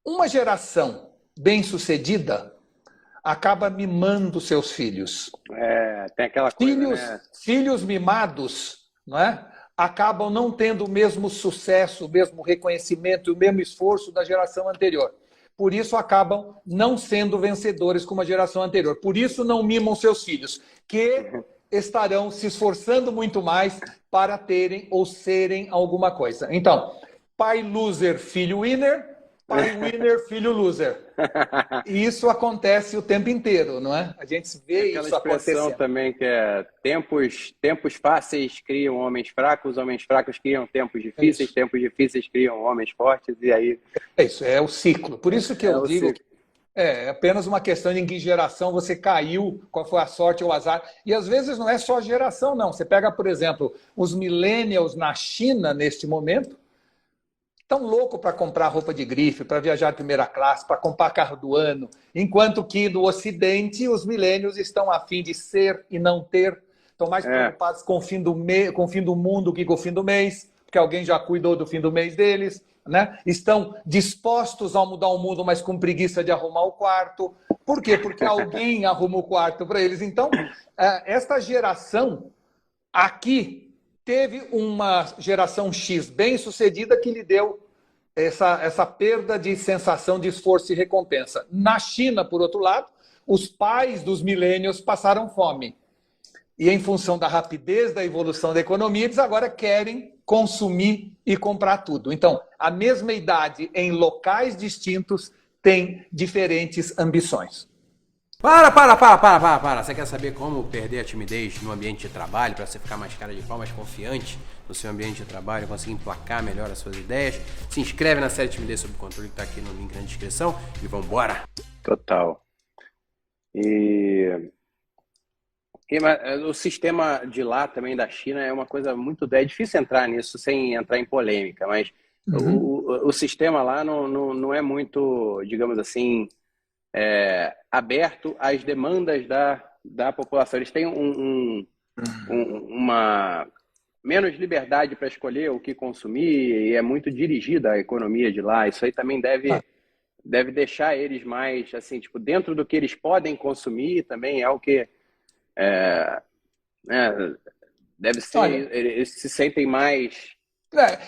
uma geração bem-sucedida acaba mimando seus filhos. Tem aquela coisa, filhos mimados, não é? Acabam não tendo o mesmo sucesso, o mesmo reconhecimento, o mesmo esforço da geração anterior. Por isso acabam não sendo vencedores como a geração anterior. Por isso não mimam seus filhos, que estarão se esforçando muito mais para terem ou serem alguma coisa. Então, pai loser, filho winner, pai winner, filho loser. E isso acontece o tempo inteiro, não é? A gente vê isso acontecendo. Aquela expressão também que é tempos fáceis criam homens fracos criam tempos difíceis, tempos difíceis criam homens fortes, e aí... É isso, é o ciclo. Por isso que eu digo que é apenas uma questão de em que geração você caiu, qual foi a sorte ou o azar. E às vezes não é só geração, não. Você pega, por exemplo, os millennials na China neste momento, Estão loucos para comprar roupa de grife, para viajar primeira classe, para comprar carro do ano, enquanto que no Ocidente os milênios estão a fim de ser e não ter, estão mais preocupados com com o fim do mundo que com o fim do mês, porque alguém já cuidou do fim do mês deles, né? Estão dispostos a mudar o mundo, mas com preguiça de arrumar o quarto. Por quê? Porque alguém arruma o quarto para eles. Então, esta geração aqui teve uma geração X bem-sucedida que lhe deu essa perda de sensação de esforço e recompensa. Na China, por outro lado, os pais dos milênios passaram fome. E em função da rapidez da evolução da economia, eles agora querem consumir e comprar tudo. Então, a mesma idade em locais distintos tem diferentes ambições. Para. Você quer saber como perder a timidez no ambiente de trabalho, para você ficar mais cara de pau, mais confiante no seu ambiente de trabalho, conseguir emplacar melhor as suas ideias? Se inscreve na série Timidez Sob Controle, que está aqui no link na descrição, e vambora! Total. Mas o sistema de lá também, da China, é uma coisa muito... É difícil entrar nisso sem entrar em polêmica, mas o sistema lá não é muito, digamos assim... aberto às demandas da população. Eles têm uma menos liberdade para escolher o que consumir e é muito dirigida a economia de lá. Isso aí também deve deixar eles mais, assim, tipo, dentro do que eles podem consumir também é o que deve ser. Olha, eles se sentem mais...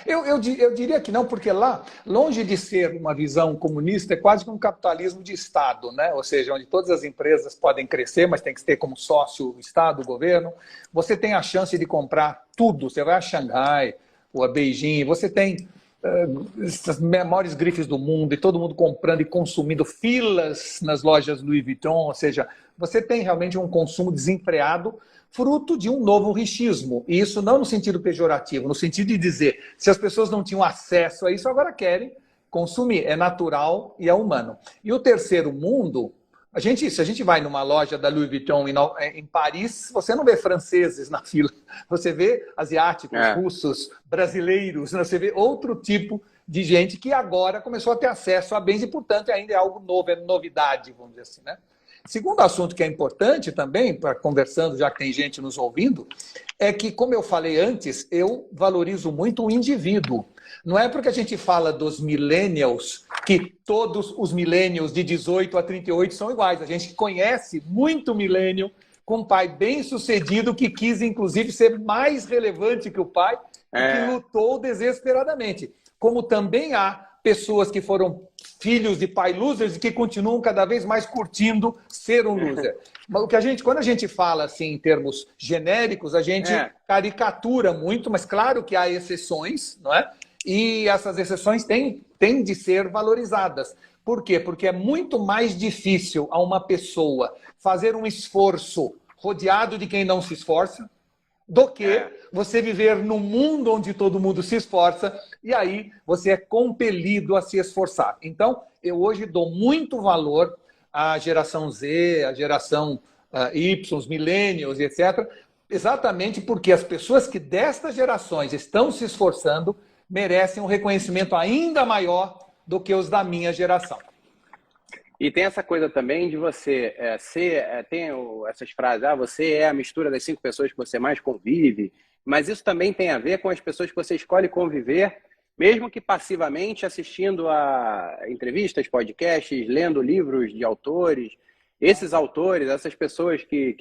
Eu diria que não, porque lá, longe de ser uma visão comunista, é quase que um capitalismo de Estado, né? Ou seja, onde todas as empresas podem crescer, mas tem que ter como sócio o Estado, o governo. Você tem a chance de comprar tudo. Você vai a Xangai ou a Beijing, você tem as maiores grifes do mundo e todo mundo comprando e consumindo, filas nas lojas Louis Vuitton. Ou seja, você tem realmente um consumo desenfreado, fruto de um novo richismo. E isso não no sentido pejorativo, no sentido de dizer, se as pessoas não tinham acesso a isso, agora querem consumir. É natural e é humano. E o terceiro mundo, se a gente vai numa loja da Louis Vuitton em Paris, você não vê franceses na fila, você vê asiáticos, russos, brasileiros, você vê outro tipo de gente que agora começou a ter acesso a bens e, portanto, ainda é algo novo, é novidade, vamos dizer assim, né? Segundo assunto que é importante também, para conversando, já que tem gente nos ouvindo, é que, como eu falei antes, eu valorizo muito o indivíduo. Não é porque a gente fala dos millennials que todos os millennials de 18 a 38 são iguais. A gente conhece muito millennial com um pai bem-sucedido que quis, inclusive, ser mais relevante que o pai e que lutou desesperadamente. Como também há pessoas que foram filhos de pai losers e que continuam cada vez mais curtindo ser um loser. Mas quando a gente fala assim em termos genéricos, a gente caricatura muito, mas claro que há exceções, não é? E essas exceções têm de ser valorizadas. Por quê? Porque é muito mais difícil a uma pessoa fazer um esforço rodeado de quem não se esforça, do que você viver num mundo onde todo mundo se esforça e aí você é compelido a se esforçar. Então, eu hoje dou muito valor à geração Z, à geração Y, os millennials, etc., exatamente porque as pessoas que destas gerações estão se esforçando merecem um reconhecimento ainda maior do que os da minha geração. E tem essa coisa também de você tem essas frases, você é a mistura das 5 pessoas que você mais convive, mas isso também tem a ver com as pessoas que você escolhe conviver, mesmo que passivamente, assistindo a entrevistas, podcasts, lendo livros de autores. Esses autores, essas pessoas que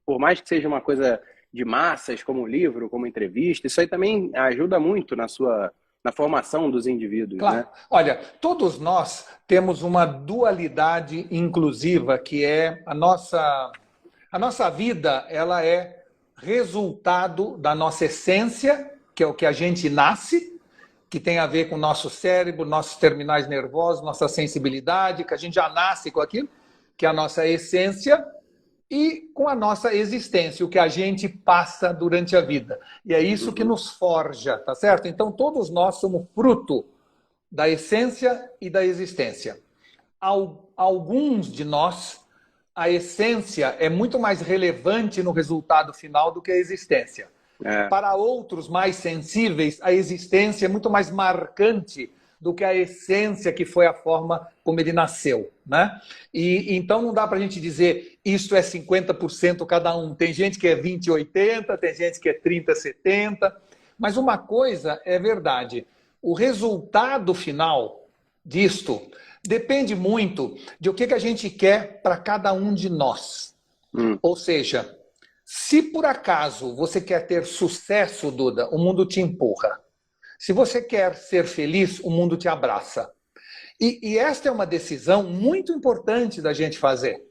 por mais que seja uma coisa de massas, como um livro, como entrevista, isso aí também ajuda muito na formação dos indivíduos. Claro. Né? Olha, todos nós temos uma dualidade inclusiva, que é a nossa vida, ela é resultado da nossa essência, que é o que a gente nasce, que tem a ver com o nosso cérebro, nossos terminais nervosos, nossa sensibilidade, que a gente já nasce com aquilo, que é a nossa essência, e com a nossa existência, o que a gente passa durante a vida. E é isso que nos forja, tá certo? Então, todos nós somos fruto da essência e da existência. Alguns de nós, a essência é muito mais relevante no resultado final do que a existência. Para outros mais sensíveis, a existência é muito mais marcante do que a essência, que foi a forma como ele nasceu, né? E então não dá para a gente dizer isto é 50% cada um. Tem gente que é 20-80, tem gente que é 30-70, mas uma coisa é verdade, o resultado final disto depende muito de o que a gente quer para cada um de nós. Ou seja, se por acaso você quer ter sucesso, Duda, o mundo te empurra. Se você quer ser feliz, o mundo te abraça. E esta é uma decisão muito importante da gente fazer.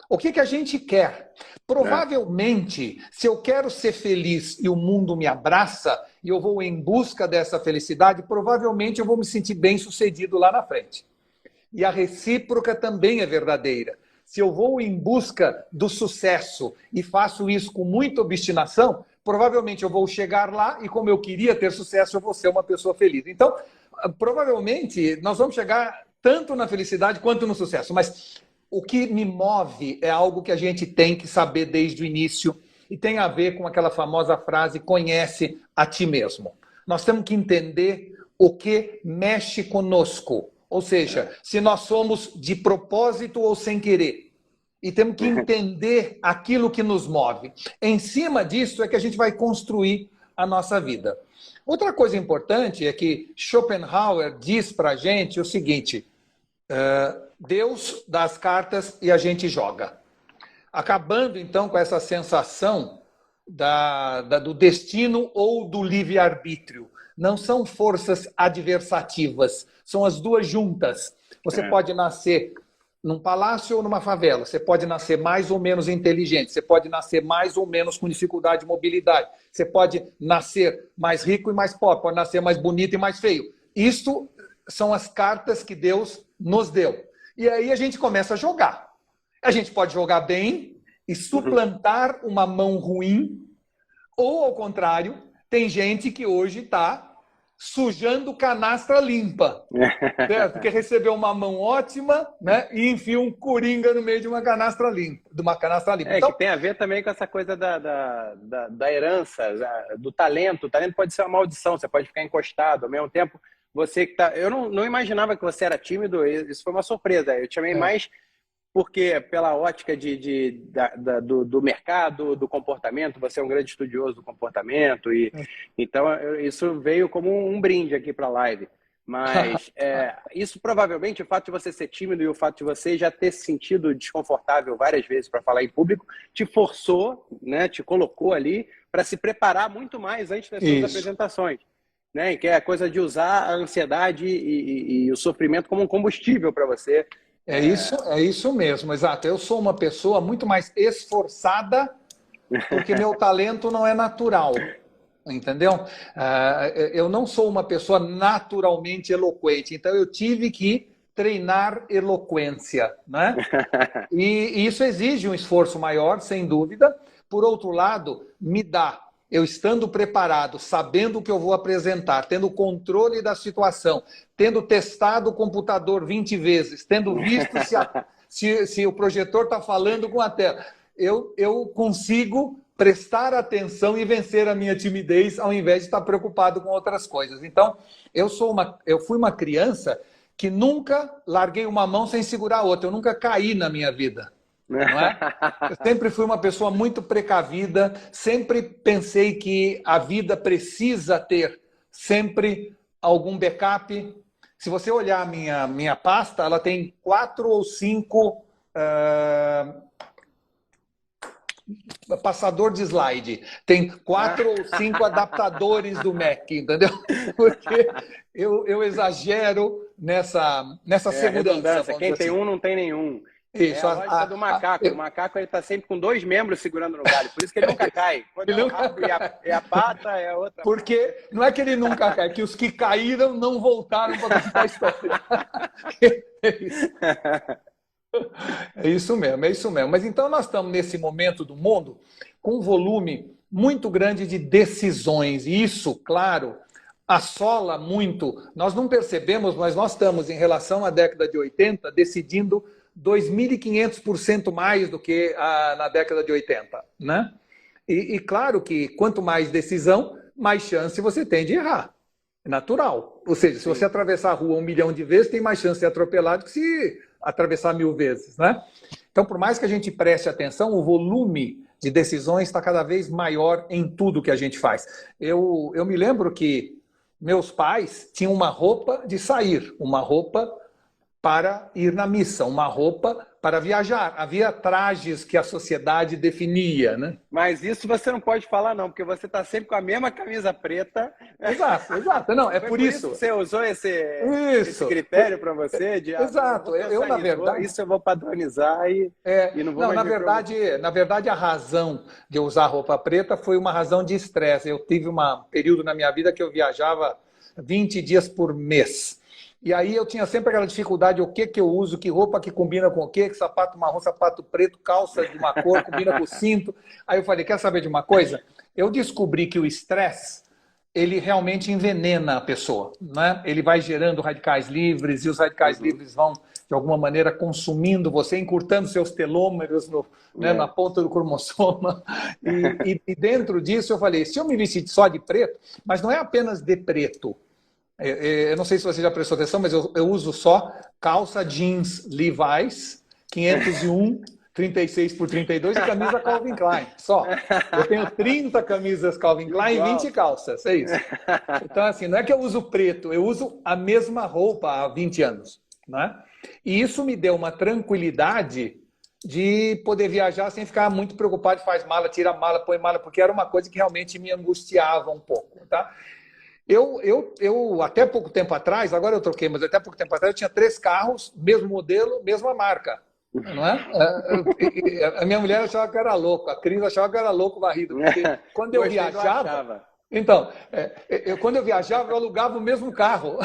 O que a gente quer? Provavelmente, se eu quero ser feliz e o mundo me abraça, e eu vou em busca dessa felicidade, provavelmente eu vou me sentir bem-sucedido lá na frente. E a recíproca também é verdadeira. Se eu vou em busca do sucesso e faço isso com muita obstinação, provavelmente eu vou chegar lá e, como eu queria ter sucesso, eu vou ser uma pessoa feliz. Então, provavelmente, nós vamos chegar tanto na felicidade quanto no sucesso. Mas o que me move é algo que a gente tem que saber desde o início e tem a ver com aquela famosa frase, conhece a ti mesmo. Nós temos que entender o que mexe conosco. Ou seja, se nós somos de propósito ou sem querer. E temos que entender aquilo que nos move. Em cima disso é que a gente vai construir a nossa vida. Outra coisa importante é que Schopenhauer diz para a gente o seguinte, Deus dá as cartas e a gente joga. Acabando então com essa sensação do destino ou do livre-arbítrio. Não são forças adversativas, são as duas juntas. Você pode nascer num palácio ou numa favela, você pode nascer mais ou menos inteligente, você pode nascer mais ou menos com dificuldade de mobilidade, você pode nascer mais rico e mais pobre, pode nascer mais bonito e mais feio. Isto são as cartas que Deus nos deu. E aí a gente começa a jogar. A gente pode jogar bem e suplantar uma mão ruim, ou ao contrário, tem gente que hoje está sujando canastra limpa, certo? Porque recebeu uma mão ótima, né? E enfia um coringa no meio de uma canastra limpa. Então, que tem a ver também com essa coisa da herança, do talento. O talento pode ser uma maldição, você pode ficar encostado. Ao mesmo tempo, você que tá... Eu não imaginava que você era tímido, isso foi uma surpresa. Eu te chamei mais porque pela ótica do mercado, do comportamento, você é um grande estudioso do comportamento, e então isso veio como um brinde aqui para a live. Mas isso provavelmente, o fato de você ser tímido e o fato de você já ter se sentido desconfortável várias vezes para falar em público, te forçou, né, te colocou ali para se preparar muito mais antes das suas apresentações. Né? Que é a coisa de usar a ansiedade e o sofrimento como um combustível para você. É isso mesmo, exato. Eu sou uma pessoa muito mais esforçada porque meu talento não é natural, entendeu? Eu não sou uma pessoa naturalmente eloquente, então eu tive que treinar eloquência, né? E isso exige um esforço maior, sem dúvida. Por outro lado, eu estando preparado, sabendo o que eu vou apresentar, tendo controle da situação, tendo testado o computador 20 vezes, tendo visto se o projetor está falando com a tela, eu consigo prestar atenção e vencer a minha timidez ao invés de estar preocupado com outras coisas. Então, eu fui uma criança que nunca larguei uma mão sem segurar a outra, eu nunca caí na minha vida. Não é? Eu sempre fui uma pessoa muito precavida, sempre pensei que a vida precisa ter sempre algum backup. Se você olhar a minha pasta, ela tem 4 ou 5 passador de slide. Tem 4 ou 5 adaptadores do Mac, entendeu? Porque eu exagero nessa segurança. Quem tem um, não tem nenhum. Isso, a lógica do macaco. O macaco está sempre com 2 membros segurando no galho. Por isso que ele nunca cai. Quando ele nunca rabo e a pata é outra. Porque não é que ele nunca cai, é que os que caíram não voltaram para contar a história. É isso mesmo. Mas então nós estamos nesse momento do mundo com um volume muito grande de decisões. E isso, claro, assola muito. Nós não percebemos, mas nós estamos, em relação à década de 80, decidindo 2.500% mais do que na década de 80, né? E claro que quanto mais decisão, mais chance você tem de errar. É natural. Ou seja, se você atravessar a rua 1 milhão de vezes, tem mais chance de ser atropelado que se atravessar 1000 vezes, né? Então, por mais que a gente preste atenção, o volume de decisões está cada vez maior em tudo que a gente faz. Eu me lembro que meus pais tinham uma roupa de sair, uma roupa para ir na missa, uma roupa para viajar. Havia trajes que a sociedade definia, né? Mas isso você não pode falar, não, porque você está sempre com a mesma camisa preta. Exato, exato. Não, é Foi por isso. Que você usou esse critério para você? Exato. Eu na verdade... Isso eu vou padronizar e não vou mais na verdade, a razão de eu usar roupa preta foi uma razão de estresse. Eu tive um período na minha vida que eu viajava 20 dias por mês. E aí eu tinha sempre aquela dificuldade, o que eu uso, que roupa que combina com o quê, que sapato marrom, sapato preto, calça de uma cor, combina com o cinto. Aí eu falei, quer saber de uma coisa? Eu descobri que o estresse, ele realmente envenena a pessoa, né? Ele vai gerando radicais livres e os radicais livres vão, de alguma maneira, consumindo você, encurtando seus telômeros na ponta do cromossoma. E dentro disso eu falei, se eu me vestir só de preto, mas não é apenas de preto. Eu não sei se você já prestou atenção, mas eu uso só calça jeans Levi's, 501, 36 por 32 e camisa Calvin Klein, só. Eu tenho 30 camisas Calvin Klein e 20 calças, é isso. Então, assim, não é que eu uso preto, eu uso a mesma roupa há 20 anos, né? E isso me deu uma tranquilidade de poder viajar sem ficar muito preocupado, faz mala, tira mala, põe mala, porque era uma coisa que realmente me angustiava um pouco, tá? Eu até pouco tempo atrás, agora eu troquei, mas até pouco tempo atrás eu tinha 3 carros, mesmo modelo, mesma marca. Não é? A minha mulher achava que era louco, a Cris achava que era louco varrido, porque quando eu viajava... Então, quando eu viajava, eu alugava o mesmo carro.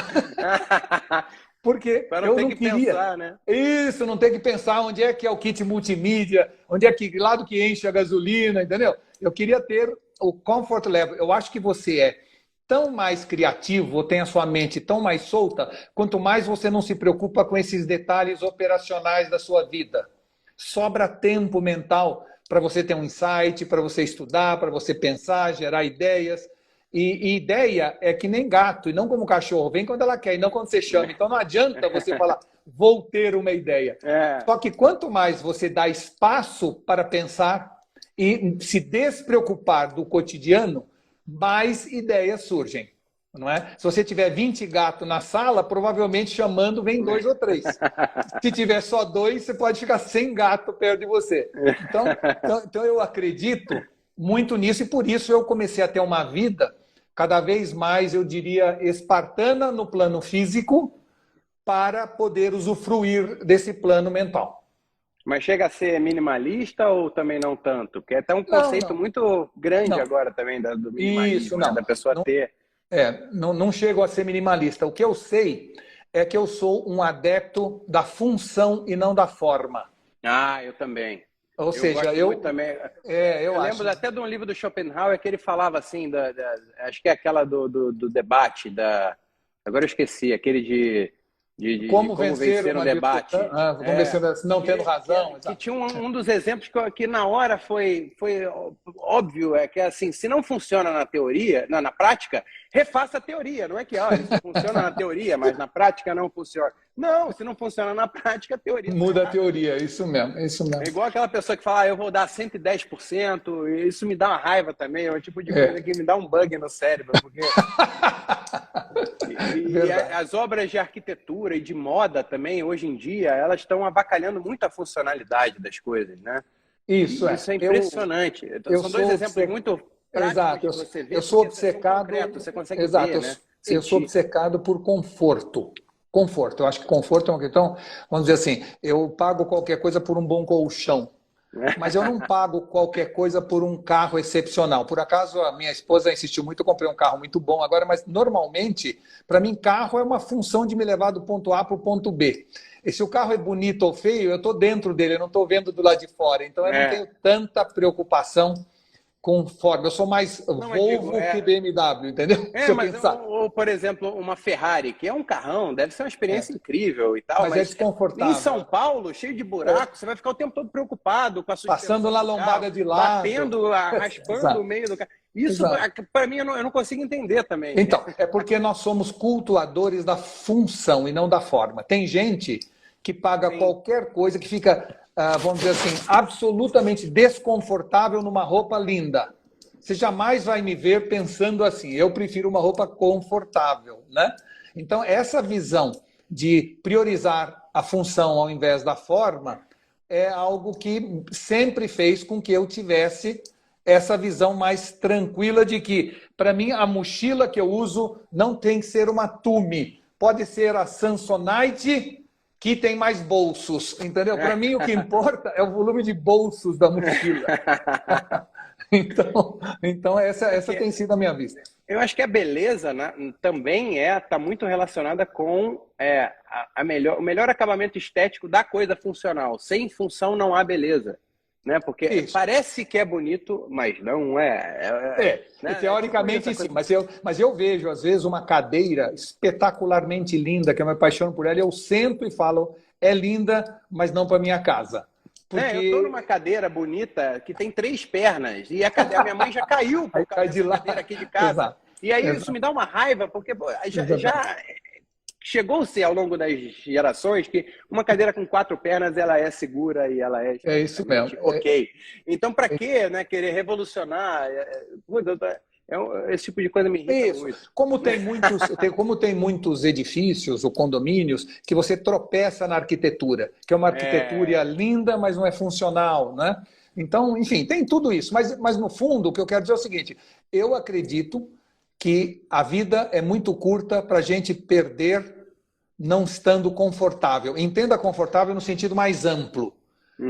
Porque eu não queria. Pensar, né? Isso, não ter que pensar onde é que é o kit multimídia, onde é que lado que enche a gasolina, entendeu? Eu queria ter o comfort level. Eu acho que você é tão mais criativo, ou tem a sua mente tão mais solta, quanto mais você não se preocupa com esses detalhes operacionais da sua vida. Sobra tempo mental para você ter um insight, para você estudar, para você pensar, gerar ideias. E ideia é que nem gato, e não como cachorro, vem quando ela quer, e não quando você chama. Então não adianta você falar, vou ter uma ideia. Só que quanto mais você dá espaço para pensar e se despreocupar do cotidiano, mais ideias surgem, não é? Se você tiver 20 gatos na sala, provavelmente chamando vem 2 ou 3. Se tiver só 2, você pode ficar sem gato perto de você. Então eu acredito muito nisso e por isso eu comecei a ter uma vida cada vez mais, eu diria, espartana no plano físico para poder usufruir desse plano mental. Mas chega a ser minimalista ou também não tanto? Porque é até um conceito muito grande agora também do minimalismo, isso, da pessoa ter. Não chego a ser minimalista. O que eu sei é que eu sou um adepto da função e não da forma. Ah, eu também. Ou seja, eu também. Eu lembro até de um livro do Schopenhauer que ele falava assim, acho que é aquela do debate, agora eu esqueci, aquele de como vencer um debate. Como vencer, não tendo razão. Que tinha um dos exemplos que na hora foi óbvio, que assim, se não funciona na teoria, na prática, refaça a teoria. Não é que isso funciona na teoria, mas na prática não funciona. Não, se não funciona na prática, a teoria... Muda a teoria, isso mesmo. É igual aquela pessoa que fala, eu vou dar 110%, isso me dá uma raiva também, é o tipo de coisa que me dá um bug no cérebro, porque... E as obras de arquitetura e de moda também, hoje em dia, elas estão avacalhando muito a funcionalidade das coisas, né? Isso é impressionante. São 2 exemplos muito práticos. Exato, você vê, eu sou obcecado... Você consegue ver, né? Eu sou obcecado por conforto. Conforto, eu acho que conforto é uma questão, vamos dizer assim, eu pago qualquer coisa por um bom colchão, mas eu não pago qualquer coisa por um carro excepcional. Por acaso, a minha esposa insistiu muito, eu comprei um carro muito bom agora, mas normalmente, para mim, carro é uma função de me levar do ponto A para o ponto B. E se o carro é bonito ou feio, eu estou dentro dele, eu não estou vendo do lado de fora. Então, eu não tenho tanta preocupação conforme. Eu sou mais Não, mas digo, Volvo que BMW, entendeu? Se eu mas, pensar. ou, por exemplo, uma Ferrari, que é um carrão, deve ser uma experiência incrível e tal, Mas é desconfortável. em São Paulo, cheio de buracos, você vai ficar o tempo todo preocupado com a suspensão Passando na do carro, lombada de lado. batendo, raspando o meio do carro. Isso, para mim, eu não consigo entender também. Então, é porque nós somos cultuadores da função e não da forma. Tem gente que paga qualquer coisa, que fica, vamos dizer assim, absolutamente desconfortável numa roupa linda. Você jamais vai me ver pensando assim, eu prefiro uma roupa confortável, né? Então, essa visão de priorizar a função ao invés da forma é algo que sempre fez com que eu tivesse essa visão mais tranquila de que, para mim, a mochila que eu uso não tem que ser uma Tumi. Pode ser a Samsonite, que tem mais bolsos, entendeu? Para mim, o que importa é o volume de bolsos da mochila. Então essa tem sido a minha vista. Eu acho que a beleza, né, também está muito relacionada com o melhor acabamento estético da coisa funcional. Sem função não há beleza. Né? Porque parece que é bonito, mas não é. Né? Teoricamente sim, mas eu vejo, às vezes, uma cadeira espetacularmente linda, que eu me apaixono por ela, e eu sento e falo, é linda, mas não para minha casa. Porque... eu estou numa cadeira bonita que tem 3 pernas, e a minha mãe já caiu por causa dessa cadeira aqui de casa. Exato. E aí isso me dá uma raiva, porque já chegou-se ao longo das gerações que uma cadeira com 4 pernas ela é segura e ela é isso mesmo. Ok. Então, para que, né, querer revolucionar? Esse tipo de coisa me irrita muito. Como tem muitos edifícios ou condomínios que você tropeça na arquitetura, que é uma arquitetura linda, mas não é funcional, né? Então, enfim, tem tudo isso. Mas no fundo, o que eu quero dizer é o seguinte: eu acredito que a vida é muito curta para a gente perder não estando confortável. Entenda confortável no sentido mais amplo.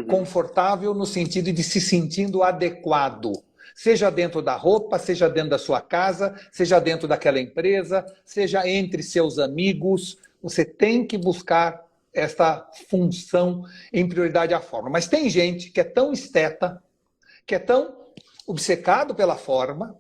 Confortável no sentido de se sentindo adequado. Seja dentro da roupa, seja dentro da sua casa, seja dentro daquela empresa, seja entre seus amigos. Você tem que buscar esta função em prioridade à forma. Mas tem gente que é tão esteta, que é tão obcecado pela forma,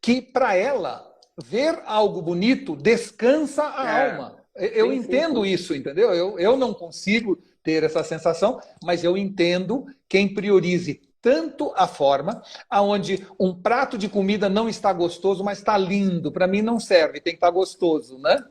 que para ela ver algo bonito descansa a alma. Eu entendo isso, entendeu? Eu não consigo ter essa sensação, mas eu entendo quem priorize tanto a forma, aonde um prato de comida não está gostoso, mas está lindo. Para mim não serve, tem que estar gostoso, né?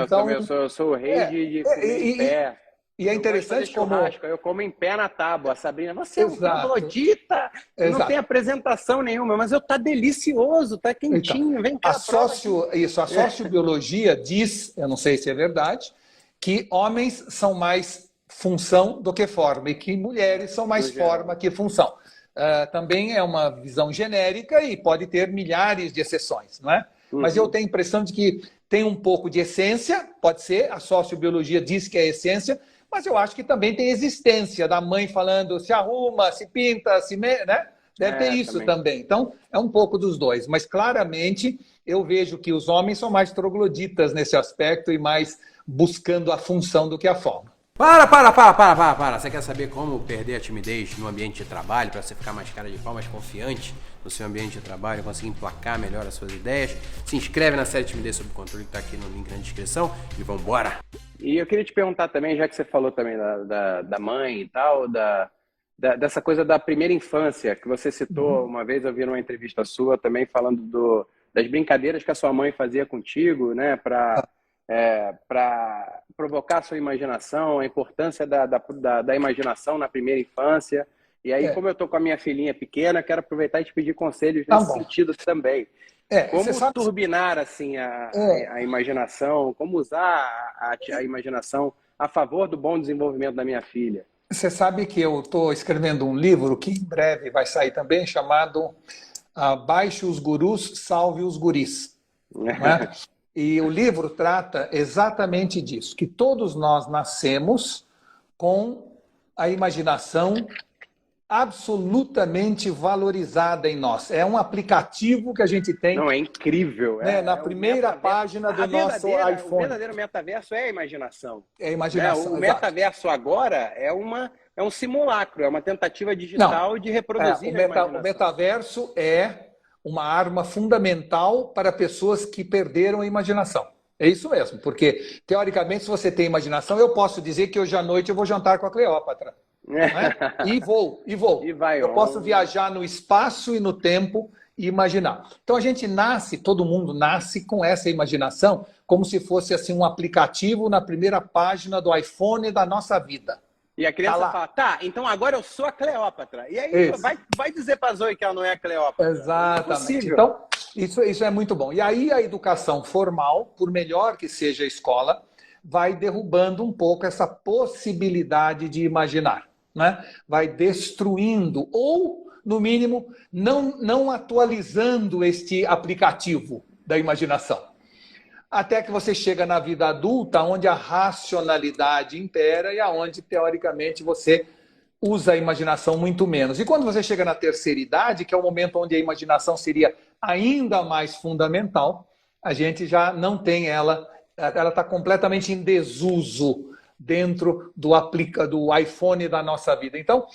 Então, eu sou o rei de comer em pé. E é interessante como... Eu como em pé na tábua, Sabrina. Você é um troglodita, não tem apresentação nenhuma, mas tá delicioso, tá quentinho, vem cá. A sociobiologia diz, eu não sei se é verdade, que homens são mais função do que forma e que mulheres são mais forma que função. Também é uma visão genérica e pode ter milhares de exceções, não é? Mas eu tenho a impressão de que tem um pouco de essência, pode ser, a sociobiologia diz que é essência, mas eu acho que também tem existência da mãe falando se arruma, se pinta, né? Deve ter isso também. Então, é um pouco dos dois. Mas, claramente, eu vejo que os homens são mais trogloditas nesse aspecto e mais buscando a função do que a forma. Para. Você quer saber como perder a timidez no ambiente de trabalho, para você ficar mais cara de pau, mais confiante no seu ambiente de trabalho, conseguir emplacar melhor as suas ideias? Se inscreve na série Timidez Sob Controle, que está aqui no link na descrição, e vambora! E eu queria te perguntar também, já que você falou também da mãe e tal, dessa coisa da primeira infância, que você citou uma vez, eu vi numa entrevista sua também falando das brincadeiras que a sua mãe fazia contigo, né, para provocar a sua imaginação, a importância da imaginação na primeira infância. E aí, como eu estou com a minha filhinha pequena, quero aproveitar e te pedir conselhos nesse sentido também. Como turbinar assim, a imaginação, como usar a imaginação a favor do bom desenvolvimento da minha filha? Você sabe que eu estou escrevendo um livro que em breve vai sair também, chamado Baixe os Gurus, Salve os Guris. Né? E o livro trata exatamente disso, que todos nós nascemos com a imaginação absolutamente valorizada em nós. É um aplicativo que a gente tem. Não, é incrível. Né, na primeira página do nosso iPhone. O verdadeiro metaverso é a imaginação. É a imaginação. O metaverso agora é um simulacro, é uma tentativa digital de reproduzir a imaginação. O metaverso é uma arma fundamental para pessoas que perderam a imaginação. É isso mesmo, porque, teoricamente, se você tem imaginação, eu posso dizer que hoje à noite eu vou jantar com a Cleópatra. Né? E vou. Eu posso viajar no espaço e no tempo e imaginar. Então a gente nasce, todo mundo nasce com essa imaginação, como se fosse assim um aplicativo na primeira página do iPhone da nossa vida. E a criança fala, tá, então agora eu sou a Cleópatra. E aí vai dizer pra Zoe que ela não é a Cleópatra. Exatamente. Então, isso é muito bom. E aí a educação formal, por melhor que seja a escola, vai derrubando um pouco essa possibilidade de imaginar. Né? Vai destruindo ou, no mínimo, não atualizando este aplicativo da imaginação. Até que você chega na vida adulta, onde a racionalidade impera e aonde, teoricamente, você usa a imaginação muito menos. E quando você chega na terceira idade, que é o momento onde a imaginação seria ainda mais fundamental, a gente já não tem ela está completamente em desuso dentro do iPhone da nossa vida. Então,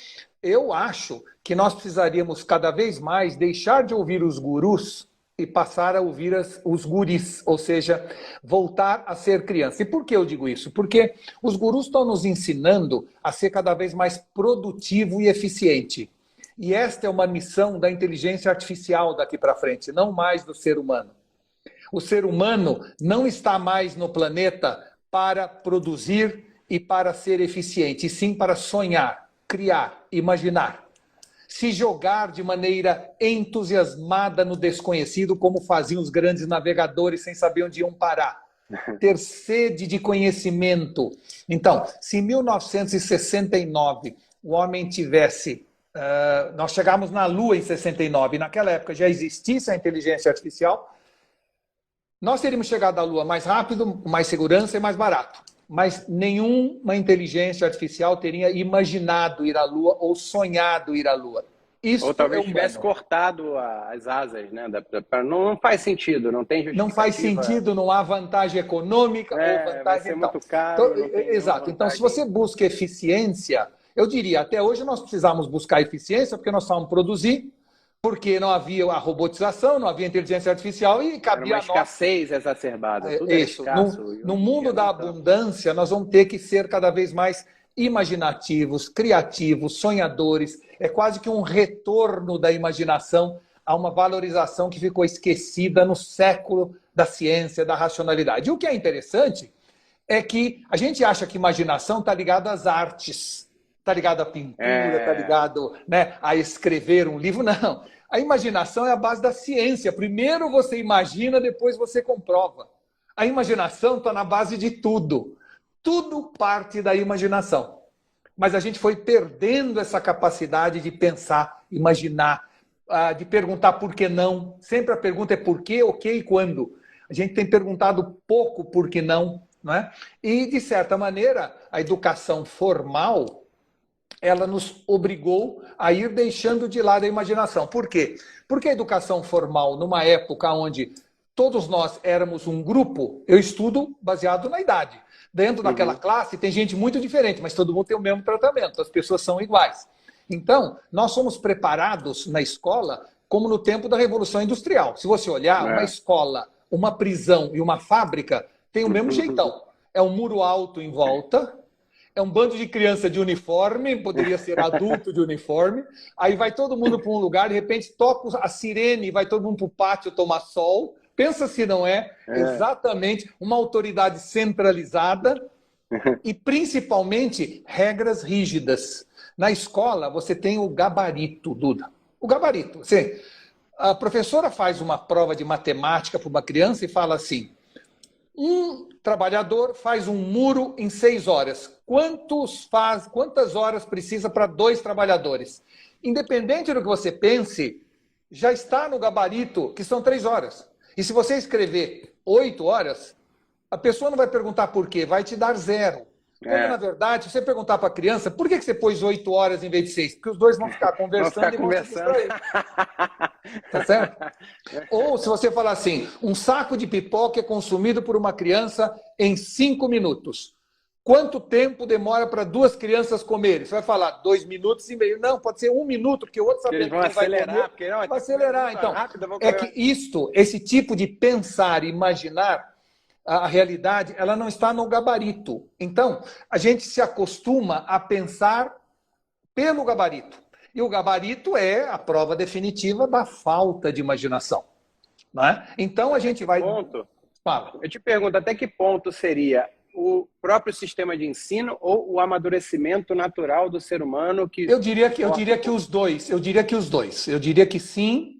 eu acho que nós precisaríamos cada vez mais deixar de ouvir os gurus e passar a ouvir os guris, ou seja, voltar a ser criança. E por que eu digo isso? Porque os gurus estão nos ensinando a ser cada vez mais produtivo e eficiente. E esta é uma missão da inteligência artificial daqui para frente, não mais do ser humano. O ser humano não está mais no planeta para produzir e para ser eficiente, e sim para sonhar, criar, imaginar. Se jogar de maneira entusiasmada no desconhecido, como faziam os grandes navegadores sem saber onde iam parar. Ter sede de conhecimento. Então, se em 1969 o homem tivesse... nós chegamos na Lua em 69, e naquela época já existisse a inteligência artificial, nós teríamos chegado à Lua mais rápido, com mais segurança e mais barato. Mas nenhuma inteligência artificial teria imaginado ir à Lua ou sonhado ir à Lua. Isso ou talvez tivesse cortado as asas, né? Não faz sentido, não tem justificativa. Não faz sentido, não há vantagem econômica ou vantagem... Vai ser muito caro. Então, exato. Então, se você busca eficiência, eu diria, até hoje nós precisamos buscar eficiência porque nós precisamos produzir, porque não havia a robotização, não havia inteligência artificial e cabia uma escassez exacerbada. Tudo isso. No mundo da abundância, nós vamos ter que ser cada vez mais imaginativos, criativos, sonhadores. É quase que um retorno da imaginação a uma valorização que ficou esquecida no século da ciência, da racionalidade. E o que é interessante é que a gente acha que imaginação está ligada às artes. Está ligado à pintura, está ligado, né, a escrever um livro. Não. A imaginação é a base da ciência. Primeiro você imagina, depois você comprova. A imaginação está na base de tudo. Tudo parte da imaginação. Mas a gente foi perdendo essa capacidade de pensar, imaginar, de perguntar por que não. Sempre a pergunta é por quê, o quê e quando. A gente tem perguntado pouco por que não, não é? E, de certa maneira, a educação formal... ela nos obrigou a ir deixando de lado a imaginação. Por quê? Porque a educação formal, numa época onde todos nós éramos um grupo, eu estudo baseado na idade. Dentro daquela classe tem gente muito diferente, mas todo mundo tem o mesmo tratamento, as pessoas são iguais. Então, nós somos preparados na escola como no tempo da Revolução Industrial. Se você olhar, uma escola, uma prisão e uma fábrica tem o mesmo jeitão. É um muro alto em volta... é um bando de criança de uniforme, poderia ser adulto de uniforme, aí vai todo mundo para um lugar, de repente toca a sirene, vai todo mundo para o pátio tomar sol. Pensa se não é exatamente uma autoridade centralizada e, principalmente, regras rígidas. Na escola, você tem o gabarito, Duda. O gabarito. A professora faz uma prova de matemática para uma criança e fala assim... um trabalhador faz um muro em 6 horas. Quantas horas precisa para 2 trabalhadores? Independente do que você pense, já está no gabarito que são 3 horas. E se você escrever 8 horas, a pessoa não vai perguntar por quê, vai te dar 0. Quando, na verdade, se você perguntar para a criança, por que você pôs 8 horas em vez de 6? Porque os dois vão ficar conversando vão ficar e vão se distrair. Tá certo? Ou se você falar assim, um saco de pipoca é consumido por uma criança em 5 minutos. Quanto tempo demora para 2 crianças comerem? Você vai falar 2 minutos e meio. Não, pode ser 1 minuto, porque o outro sabendo Eles vão que acelerar, vai comer, porque não, vai acelerar. Então, rápido, é que esse tipo de pensar, imaginar a realidade, ela não está no gabarito. Então, a gente se acostuma a pensar pelo gabarito. E o gabarito é a prova definitiva da falta de imaginação. Não é? Então, a gente vai... Fala. Eu te pergunto, até que ponto seria o próprio sistema de ensino ou o amadurecimento natural do ser humano que... Eu diria que os dois. Eu diria que sim.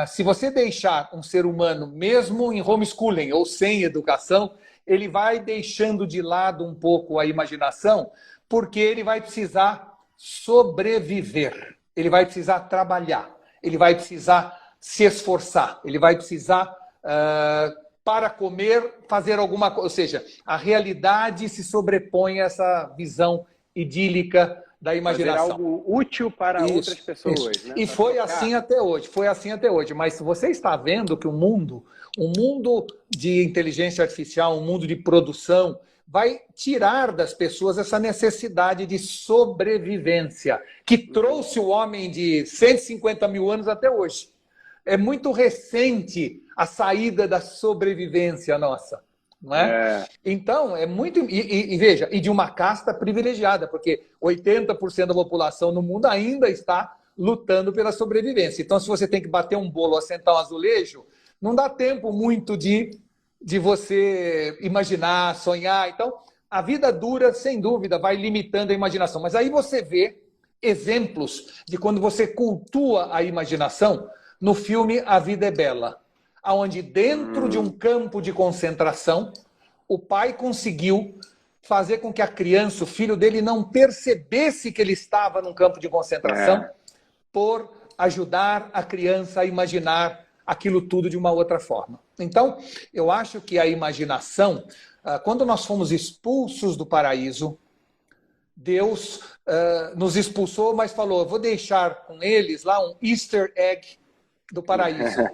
Se você deixar um ser humano, mesmo em homeschooling ou sem educação, ele vai deixando de lado um pouco a imaginação, porque ele vai precisar sobreviver. Ele vai precisar trabalhar. Ele vai precisar se esforçar. Ele vai precisar... para comer, fazer alguma coisa. Ou seja, a realidade se sobrepõe a essa visão idílica da imaginação. Fazer algo útil para outras pessoas. Né? E foi assim até hoje. Mas você está vendo que um mundo de inteligência artificial, um mundo de produção, vai tirar das pessoas essa necessidade de sobrevivência, que trouxe o homem de 150 mil anos até hoje. É muito recente a saída da sobrevivência nossa, não é? Então, é muito... E veja, e de uma casta privilegiada, porque 80% da população no mundo ainda está lutando pela sobrevivência. Então, se você tem que bater um bolo ou assentar um azulejo, não dá tempo muito de você imaginar, sonhar. Então, a vida dura, sem dúvida, vai limitando a imaginação. Mas aí você vê exemplos de quando você cultua a imaginação no filme A Vida é Bela, onde dentro de um campo de concentração, o pai conseguiu fazer com que a criança, o filho dele, não percebesse que ele estava num campo de concentração, por ajudar a criança a imaginar aquilo tudo de uma outra forma. Então, eu acho que a imaginação, quando nós fomos expulsos do paraíso, Deus nos expulsou, mas falou, eu vou deixar com eles lá um Easter egg do paraíso,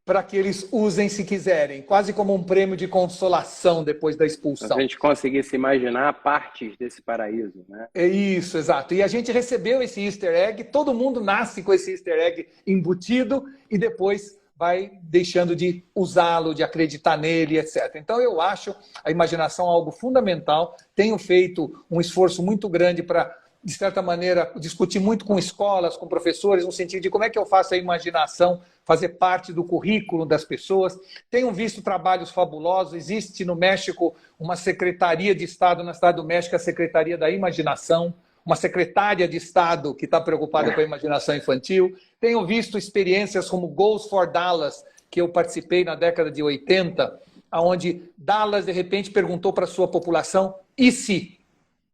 para que eles usem se quiserem, quase como um prêmio de consolação depois da expulsão. Se a gente conseguisse imaginar partes desse paraíso, né? É isso, exato. E a gente recebeu esse Easter egg, todo mundo nasce com esse Easter egg embutido e depois vai deixando de usá-lo, de acreditar nele, etc. Então eu acho a imaginação algo fundamental, tenho feito um esforço muito grande para, de certa maneira, discutir muito com escolas, com professores, no sentido de como é que eu faço a imaginação fazer parte do currículo das pessoas. Tenho visto trabalhos fabulosos. Existe no México uma secretaria de Estado, na cidade do México, a Secretaria da Imaginação, uma secretária de Estado que está preocupada com a imaginação infantil. Tenho visto experiências como Goals for Dallas, que eu participei na década de 80, onde Dallas, de repente, perguntou para a sua população, e se?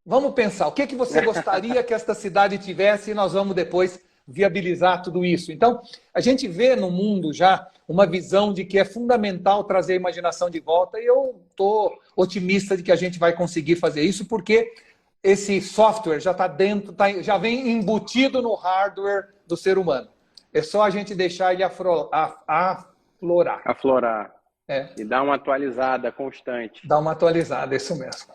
Vamos pensar, o que você gostaria que esta cidade tivesse e nós vamos depois viabilizar tudo isso. Então, a gente vê no mundo já uma visão de que é fundamental trazer a imaginação de volta e eu estou otimista de que a gente vai conseguir fazer isso porque esse software já está dentro, já vem embutido no hardware do ser humano. É só a gente deixar ele aflorar. Aflorar. E dar uma atualizada constante. Dar uma atualizada, isso mesmo.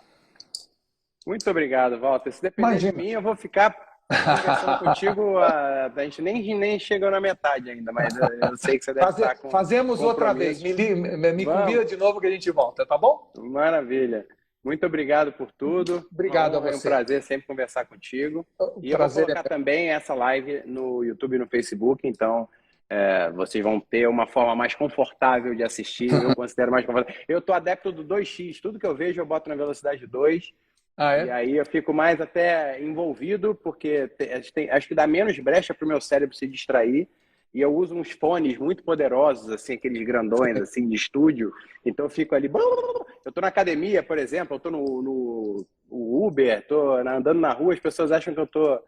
Muito obrigado, Walter. Se depender de mim, eu vou ficar conversando contigo, a gente nem chegou na metade ainda, mas eu sei que você deve estar com fazemos outra vez, me convida de novo que a gente volta, tá bom? Maravilha. Muito obrigado por tudo. Obrigado a você. É um prazer sempre conversar contigo. E eu vou colocar também essa live no YouTube e no Facebook, então vocês vão ter uma forma mais confortável de assistir, eu considero mais confortável. Eu estou adepto do 2x, tudo que eu vejo eu boto na velocidade 2. E aí eu fico mais até envolvido, porque acho que dá menos brecha para o meu cérebro se distrair. E eu uso uns fones muito poderosos, assim, aqueles grandões assim, de estúdio. Então eu fico ali... Eu estou na academia, por exemplo, eu estou no Uber, estou andando na rua, as pessoas acham que eu estou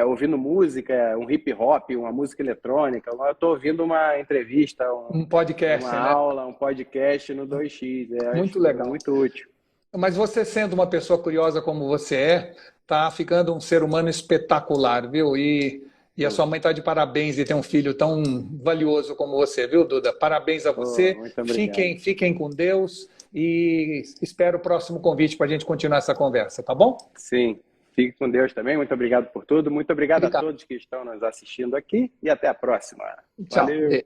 ouvindo música, um hip hop, uma música eletrônica. Eu estou ouvindo uma entrevista, um podcast, uma aula, um podcast no 2x. Muito legal. Muito útil. Mas você sendo uma pessoa curiosa como você tá ficando um ser humano espetacular, viu? E a sua mãe está de parabéns e tem um filho tão valioso como você, viu, Duda? Parabéns a você. Muito obrigado. Fiquem com Deus e espero o próximo convite para a gente continuar essa conversa, tá bom? Sim. Fique com Deus também. Muito obrigado por tudo. Muito obrigado a Obrigado. todos que estão nos assistindo aqui e até a próxima. Tchau. Valeu.